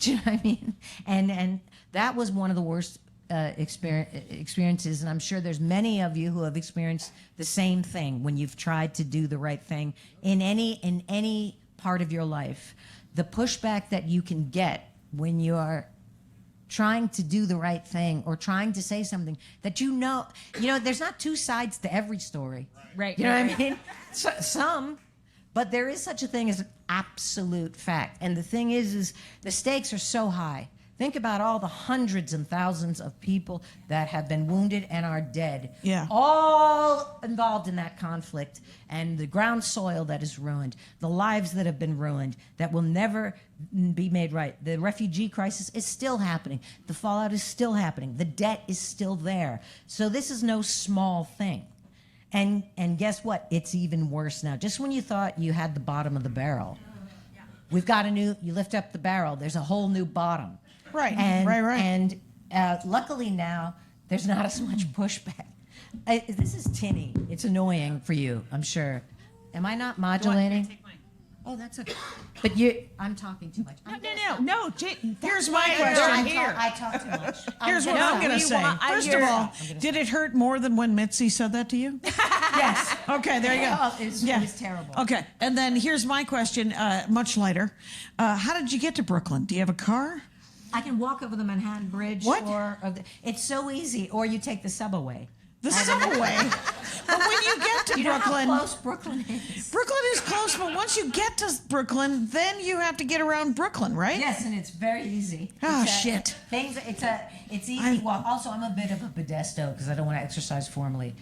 Do you know what I mean? And that was one of the worst experiences, and I'm sure there's many of you who have experienced the same thing when you've tried to do the right thing in any part of your life. The pushback that you can get when you are trying to do the right thing or trying to say something that there's not two sides to every story. Right. You know what I mean? Some, but there is such a thing as an absolute fact. And the thing is the stakes are so high Think about all the hundreds and thousands of people that have been wounded and are dead. Yeah. All involved in that conflict, and the ground soil that is ruined, the lives that have been ruined, that will never be made right. The refugee crisis is still happening. The fallout is still happening. The debt is still there. So this is no small thing. And guess what? It's even worse now. Just when you thought you had the bottom of the barrel, we've got you lift up the barrel, there's a whole new bottom. Right, And, right. And luckily now, there's not as much pushback. This is tinny. It's annoying for you, I'm sure. Am I not modulating? Oh, that's okay. But I'm talking too much. No. Here's my I question. talk too much. Here's what I'm going to say. First of all, did it hurt more than when Mitzi said that to you? Yes. Okay, there you go. Oh, it was terrible. Okay, and then here's my question, much lighter. How did you get to Brooklyn? Do you have a car? I can walk over the Manhattan Bridge. What? It's so easy. Or you take the subway. The subway. But when you get to You know Brooklyn, how close Brooklyn is. Brooklyn is close, but once you get to Brooklyn, then you have to get around Brooklyn, right? Yes, and it's very easy. Oh, shit. It's easy walk. Also, I'm a bit of a pedesto because I don't want to exercise formally.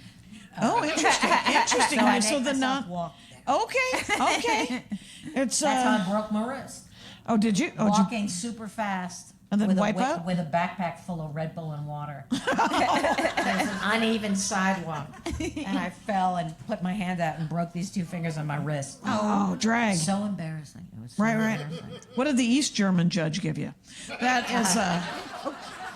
Oh, interesting. Interesting. So I So make the myself not. walk. Okay. It's That's how I broke my wrist. Oh, did you? Oh, did you? Walking super fast. And then with wipe a, out? with a backpack full of Red Bull and water. There's an uneven sidewalk, and I fell and put my hand out and broke these 2 fingers on my wrist. Oh, drag. So embarrassing. It was so Right. embarrassing. What did the East German judge give you? That is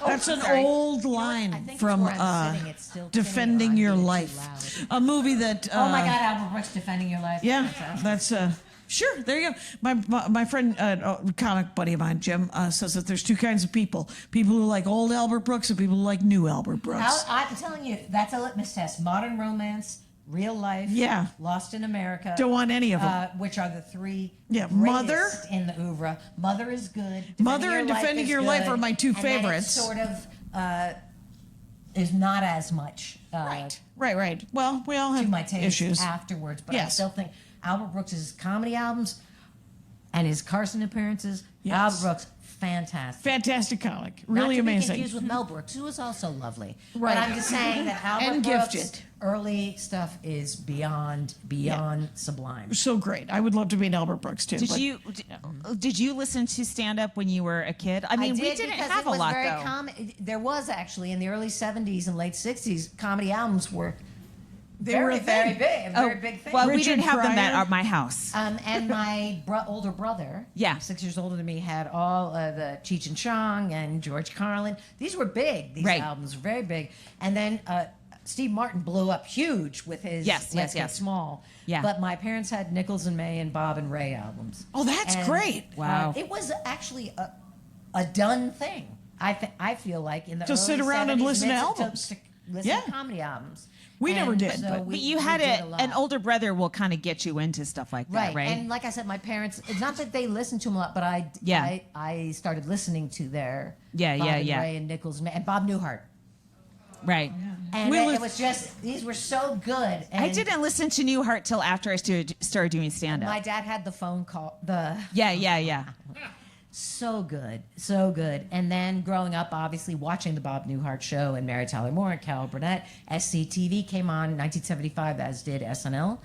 that's an old I line think it's from where I'm sitting, it's still Defending tinny, or Your I'm being too Life, loud. a movie that. Oh my God, Albert Brooks, Defending Your Life. Yeah, Fantastic. that's sure. There you go. My friend, comic buddy of mine, Jim, says that there's 2 kinds of people: people who like old Albert Brooks and people who like new Albert Brooks. I'm telling you, that's a litmus test. Modern romance, real life, Yeah. Lost in America. Don't want any of them. Which are the 3 Yeah, greatest Mother. in the oeuvre. Mother is good. Mother and Defending is Your Life good. are my 2 And then it favorites. sort of is not as much Right. Well, we all to have my taste issues. afterwards, but I Yes. still think Albert Brooks' comedy albums and his Carson appearances, Yes. Albert Brooks, fantastic. Fantastic comic. Not Really to be amazing. confused with Mel Brooks, who was also lovely. Right. But I'm just saying that Albert And Brooks' gifted. early stuff is beyond sublime. So great. I would love to be an Albert Brooks too. Did you listen to stand up when you were a kid? I mean, we didn't because have it a was lot very though. There was actually in the early 70s and late 60s, comedy albums were were a very thing. big, a very big thing. Well, we Richard didn't have them Pryor? at my house. And my older brother, Yeah. 6 years older than me, had all the Cheech and Chong and George Carlin. These were big. These Right. albums were very big. And then Steve Martin blew up huge with his Yes, Let's Get yes. Small. Yeah. But my parents had Nichols and May and Bob and Ray albums. Oh, that's And, great. Wow. It was actually a done thing. I feel like in the To early sit around and 70s, listen to mid- albums. to listen Yeah. to comedy albums. We never did, but- But you had we did a lot. an older brother will kind of get you into stuff like that, right? And like I said, my parents, it's not that they listened to them a lot, but I started listening to their Bob and Ray and Nichols and Bob Newhart. Right. And it was just, these were so good. And I didn't listen to Newhart till after I started doing stand my up. dad had the phone call, Yeah. so good, so good. And then growing up, obviously watching the Bob Newhart show and Mary Tyler Moore and Carol Burnett, SCTV came on in 1975, as did SNL.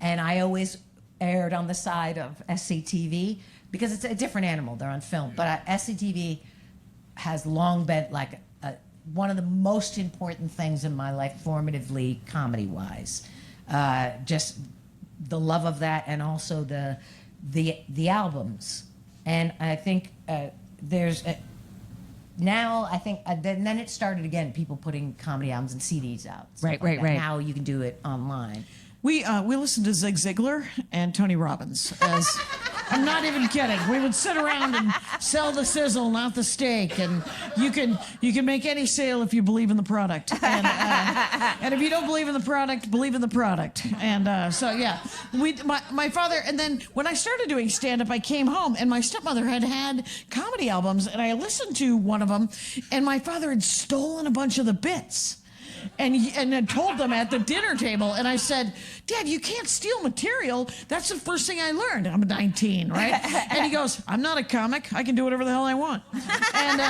And I always aired on the side of SCTV because it's a different animal. They're on film. But SCTV has long been like one of the most important things in my life, formatively, comedy-wise. Just the love of that, and also the albums. And I think there's now. I think then it started again. People putting comedy albums and CDs out. stuff Right, like right, that. right. Now you can do it online. We listened to Zig Ziglar and Tony Robbins. I'm not even kidding. We would sit around and sell the sizzle, not the steak. And you can make any sale if you believe in the product. And if you don't believe in the product, believe in the product. And so yeah, my father. And then when I started doing stand up, I came home and my stepmother had comedy albums, and I listened to one of them, and my father had stolen a bunch of the bits. and I told them at the dinner table, and I said, Dad, you can't steal material. That's the first thing I learned. I'm 19, right? And he goes, I'm not a comic. I can do whatever the hell I want. And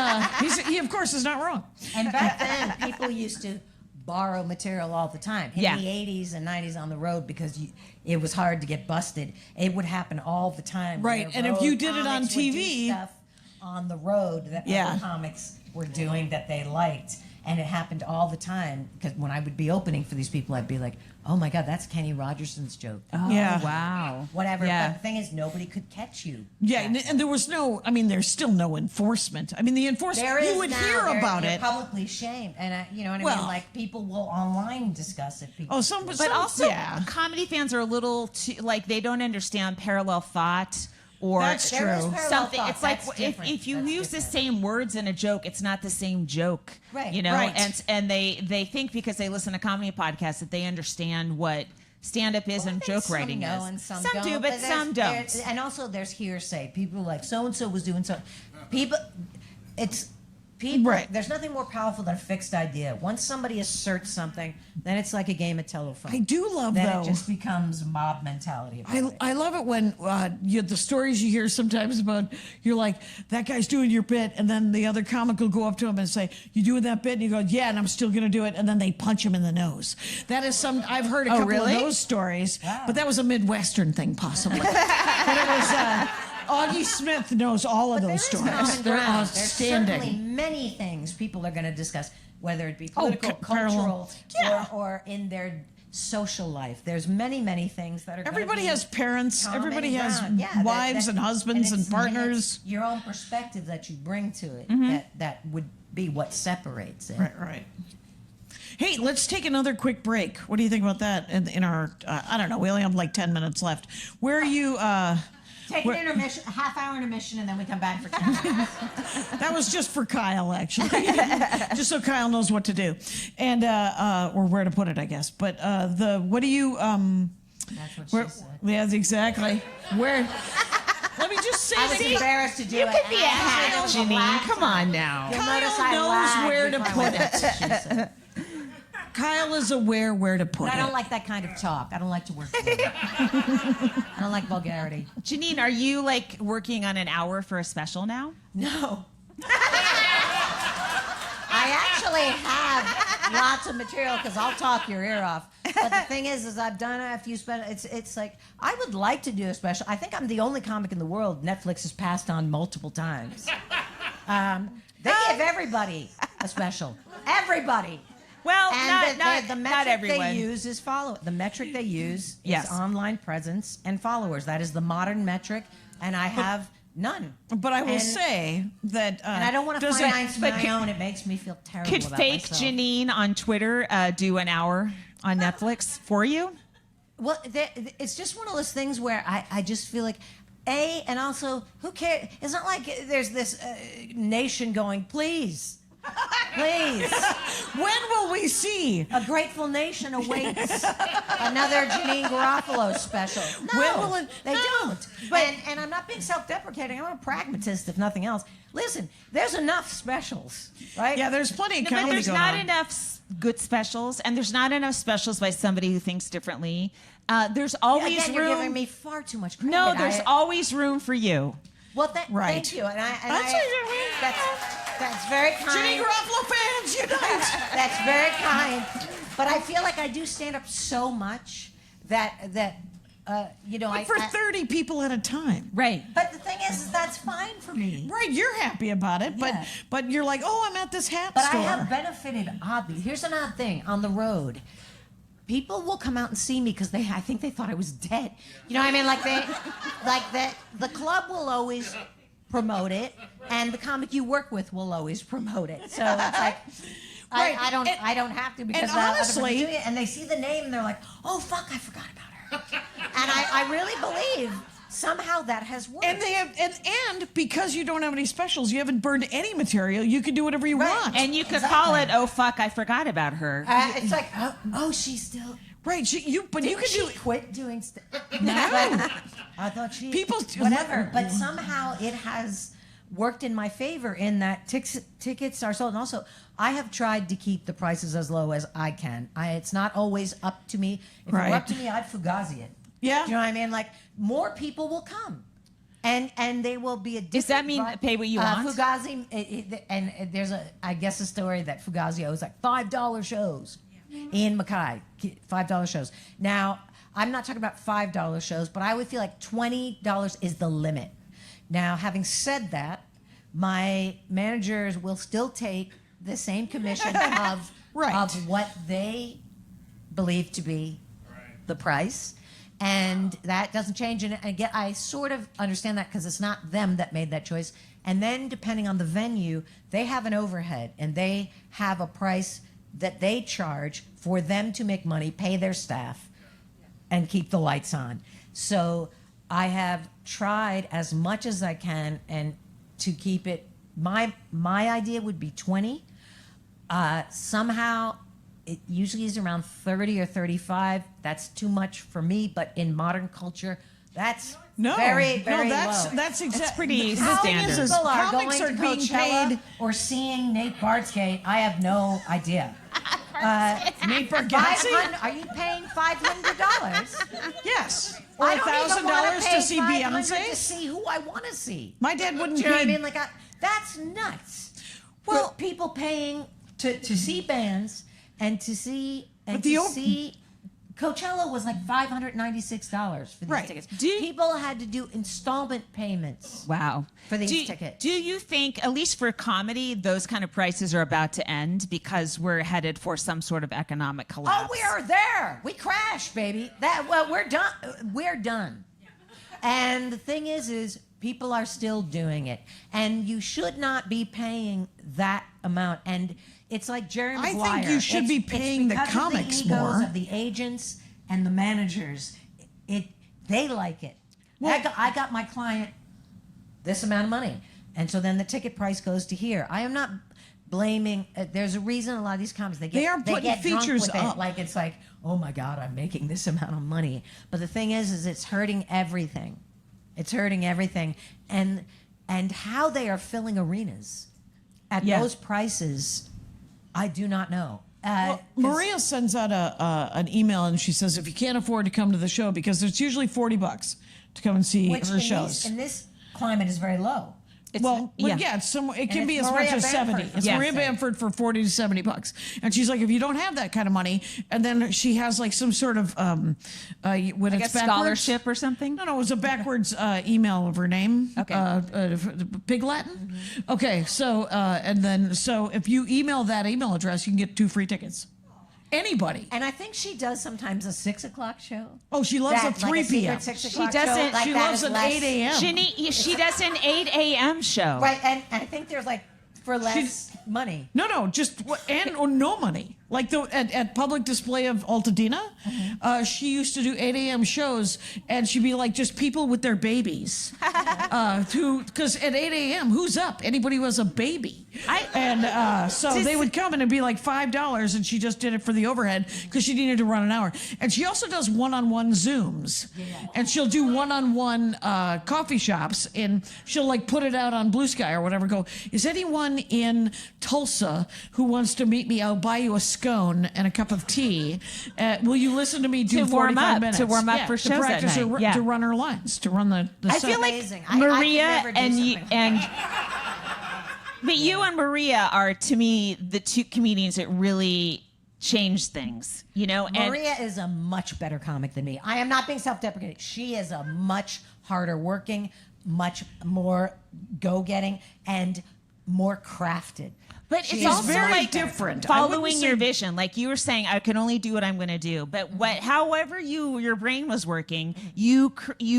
he of course, is not wrong. And back then, people used to borrow material all the time. In the 80s and 90s on the road, because it was hard to get busted. It would happen all the time. Right, and if you did it on Comics would do TV... stuff on the road that other comics were doing that they liked. And it happened all the time, because when I would be opening for these people, I'd be like, oh my God, that's Kenny Rogerson's joke. Oh, Yeah. wow. Whatever. Yeah. But the thing is, nobody could catch you. Yeah, and there was no, I mean, there's still no enforcement. I mean, the enforcement, There is you would now. hear about They're it. publicly shamed. And you know what I Well- mean? Like, people will online discuss it. People But also, yeah. comedy fans are a little too, like, they don't understand parallel thought or That's There is true. parallel something. thought. It's like That's if different. you That's use the different. same words in a joke, it's not the same joke. Right. You know, Right. and they think because they listen to comedy podcasts that they understand what stand-up is and joke writing some know is. and some do, don't, but some don't. And also, there's hearsay. People are like, so and so was doing so. People, it's people. Right. There's nothing more powerful than a fixed idea. Once somebody asserts something, then it's like a game of telephone. I do love, then though. it just becomes mob mentality. about it. I love it when the stories you hear sometimes about, you're like, that guy's doing your bit, and then the other comic will go up to him and say, you doing that bit? And you go, yeah, and I'm still going to do it. And then they punch him in the nose. That is I've heard a couple really? of those stories, Wow. but that was a Midwestern thing, possibly. But it was, Augie Smith knows all of But those there is stories. common They're ground. There's outstanding. certainly many things people are going to discuss, whether it be Oh, political, parallel. cultural, Yeah. or in their social life. There's many things that are. gonna Everybody be has parents. common Everybody has ground. Yeah, wives and husbands and it's partners. your own perspective that you bring to it. That would be what separates it. Right. Hey, let's take another quick break. What do you think about that? In our, I don't know, we only have like 10 minutes left. Where are you? Take an intermission, a half-hour intermission, and then we come back for 10 minutes. That was just for Kyle, actually, just so Kyle knows what to do, and or where to put it, I guess. But what do you? That's what she said. Yeah, exactly. Where? Let me just say I was that embarrassed to do You it. could be a and I hack, almost Janine. laughed. Come on now. You'll Kyle notice I knows lagged where to before I put went up, she said. Kyle is aware where to put But I it. don't like that kind of talk. I don't like to work for it. I don't like vulgarity. Janine, are you like working on an hour for a special now? No. I actually have lots of material because I'll talk your ear off. But the thing is I've done a few specials. It's like I would like to do a special. I think I'm the only comic in the world Netflix has passed on multiple times. They give everybody a special. Everybody. Well, And not the not metric everyone. they use is the metric they use Yes. is online presence and followers. That is the modern metric, and I have none. But I will And- say that, And I don't want to does finance it, my own. It makes me feel terrible Could about fake myself. Janine on Twitter do an hour on Netflix for you? Well, it's just one of those things where I just feel like, and also, who cares? It's not like there's this nation going, please. Please. when will we see? A grateful nation awaits another Janeane Garafalo special. No, When will it- they no. don't. And I'm not being self-deprecating. I'm a pragmatist, if nothing else. Listen, there's enough specials, right? Yeah, there's plenty of No, but comedy there's going not on. enough good specials, and there's not enough specials by somebody who thinks differently. There's always Again, you're giving room. me far too much credit. No, there's always room for you. Well, Right. thank you. That's That's very Janine kind. Garofalo fans, unite! That's very kind. But I feel like I do stand up so much that you know, But for 30 people at a time. Right. But the thing is that's fine for me. Right, you're happy about it, Yeah. but you're like, oh, I'm at this hat But store. I have benefited oddly. Here's an odd thing on the road. People will come out and see me because I think they thought I was dead. You know what I mean? The club will always promote it, and the comic you work with will always promote it. So it's like, Right. I don't have to because and the other honestly- person's doing it, and they see the name and they're like, oh fuck, I forgot about her. And I really believe somehow that has worked. And they have, and because you don't have any specials, you haven't burned any material. You can do whatever you Right. want. And you could Exactly. call it, "Oh fuck, I forgot about her." It's like, oh, she's still. Right, you can Didn't do. she quit doing stuff? No. I thought she People- whatever. But somehow it has worked in my favor in that tickets are sold. And also, I have tried to keep the prices as low as I can. It's not always up to me. If it were up to me, I'd Fugazi it. Yeah. Do you know what I mean? Like, more people will come. And they will be a different... Does that mean pay what you want? Fugazi, and there's I guess a story that Fugazi owes like $5 shows. Ian Mackay, $5 shows. Now, I'm not talking about $5 shows, but I would feel like $20 is the limit. Now, having said that, my managers will still take the same commission of what they believe to be the price. And that doesn't change. And again, I sort of understand that because it's not them that made that choice. And then depending on the venue, they have an overhead and they have a price that they charge for them to make money, pay their staff, and keep the lights on. So I have tried as much as I can and to keep it. My idea would be 20. Somehow it usually is around 30 or 35. That's too much for me, but in modern culture, that's very, very that's, low. That's exactly. It's pretty How standard. people are Comics going to are being Coachella paid. or seeing Nate Bargatze, I have no idea. Nate Bargatze? Are you paying $500? Yes. Or I don't even want $1,000 to see $500 Beyonce? to see who I want to see. My dad wouldn't Do you know what I pay. mean? Like, that's nuts. Well- For people paying to see bands and to see But the see. Coachella was like $596 for these Right. tickets. Do you- People had to do installment payments. Wow. For these tickets. Do you think, at least for comedy, those kind of prices are about to end because we're headed for some sort of economic collapse? Oh, we are there. We crashed, baby. We're done. We're done. And the thing is people are still doing it, and you should not be paying that amount. And it's like Jerry Maguire. I think you should be paying the because comics of the egos more. of the agents and the managers. They like it. Well- I got my client this amount of money, and so then the ticket price goes to here. I am not blaming. There's a reason a lot of these comics they are putting get drunk features with it. up. Like it's like, oh my God, I'm making this amount of money. But the thing is it's hurting everything. It's hurting everything, and how they are filling arenas at those prices, I do not know. Well, Maria sends out an email and she says if you can't afford to come to the show, because it's usually $40 to come and see which her shows. in this climate is very low. It's, it can it's be as Maria much as Bamford 70. for It's God's Maria sake. Bamford for $40 to $70, and she's like, if you don't have that kind of money, and then she has like some sort of when like it's a backwards, scholarship or something? No, it was a backwards email of her name. Okay. Pig Latin. Okay, so if you email that email address, you can get 2 free tickets. Anybody. And I think she does sometimes a 6 o'clock show. Oh, she loves That, a 3 like a secret p.m. 6 She o'clock doesn't- show, like She that loves is an less- 8 a.m. She does an 8 a.m. show. Right, and I think there's like for less money. No, just or no money. Like at public display of Altadena, she used to do 8 a.m. shows, and she'd be like just people with their babies. Because at 8 a.m., who's up? Anybody who has a baby. So they would come and it'd be like $5, and she just did it for the overhead because she needed to run an hour. And she also does one-on-one Zooms, and she'll do one-on-one coffee shops, and she'll like put it out on Blue Sky or whatever. Go, is anyone in Tulsa who wants to meet me? I'll buy you a scone and a cup of tea. Will you listen to me do To warm 45 up, minutes? to warm up for to shows at practice night. her, Yeah. to run her lines, to run the I set. feel like Amazing. I could Maria never do and you something like and but you and Maria are, to me, the two comedians that really changed things. You know, and Maria is a much better comic than me. I am not being self-deprecating. She is a much harder working, much more go-getting, and more crafted. But She it's is also very like different. I wouldn't following say- your vision. Like you were saying, I can only do what I'm going to do. But however your brain was working, you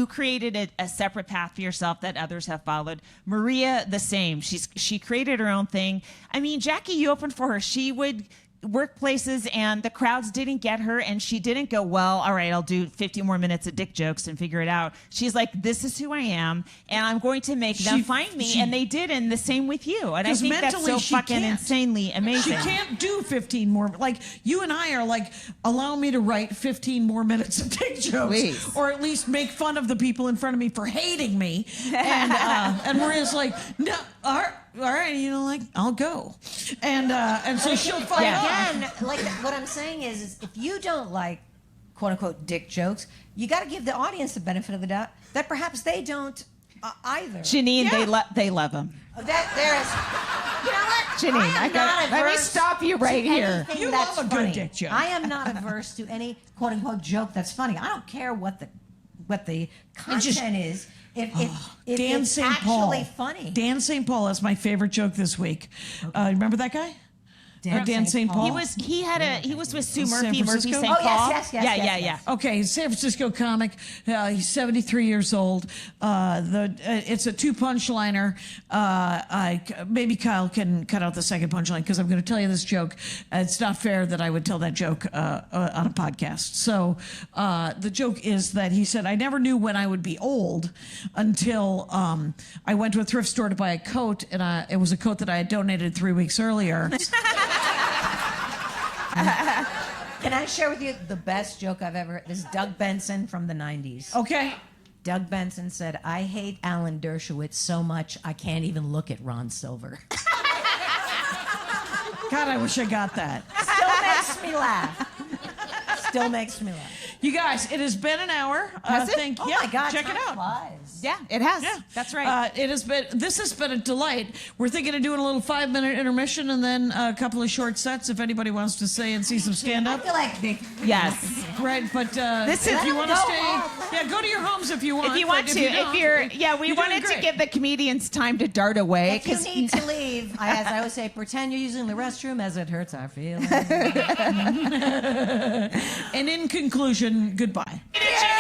created a separate path for yourself that others have followed. Maria, the same. She created her own thing. I mean, Jackie, you opened for her. She would workplaces, and the crowds didn't get her, and she didn't go, well, all right, I'll do 50 more minutes of dick jokes and figure it out. She's like, this is who I am, and I'm going to make them find me, and they did, and the same with you. And I think that's so fucking insanely amazing. She can't do 15 more. Like, you and I are like, allow me to write 15 more minutes of dick jokes. Please. Or at least make fun of the people in front of me for hating me. And Maria's like, no, all right, you know, like, I'll go. And so she'll fight Again, like what I'm saying is if you don't like quote unquote dick jokes, you got to give the audience the benefit of the doubt that perhaps they don't either. Janine, they love him. That there is, you know what, Janine, let me stop you right here. You that's love a funny. good dick joke. I am not averse to any quote unquote joke that's funny. I don't care what the content is. If Dan it's St. Paul. actually funny. Dan St. Paul is my favorite joke this week. Remember that guy? Dan St. Paul. He was with Sue San Murphy, St. Francisco? Paul. Oh, yes. Yeah. Okay, San Francisco comic. He's 73 years old. It's a 2-punchliner. Maybe Kyle can cut out the second punchline because I'm going to tell you this joke. It's not fair that I would tell that joke on a podcast. So the joke is that he said, I never knew when I would be old until I went to a thrift store to buy a coat, and it was a coat that I had donated 3 weeks earlier. Can I share with you the best joke I've ever? This is Doug Benson from the 90s. Okay. Doug Benson said, I hate Alan Dershowitz so much I can't even look at Ron Silver. God, I wish I got that. Still makes me laugh. You guys, it has been an hour. Has it? Oh my God, check it time out. flies. Yeah, it has. Yeah. That's right. This has been a delight. We're thinking of doing a little 5-minute intermission and then a couple of short sets if anybody wants to stay and see some stand I up. feel like Yes. Right, but if you want to stay, go to your homes if you want. If you want but to, we wanted to give the comedians time to dart away. if you need to leave, as I always say, pretend you're using the restroom as it hurts our feelings. And in conclusion, goodbye. Cheers!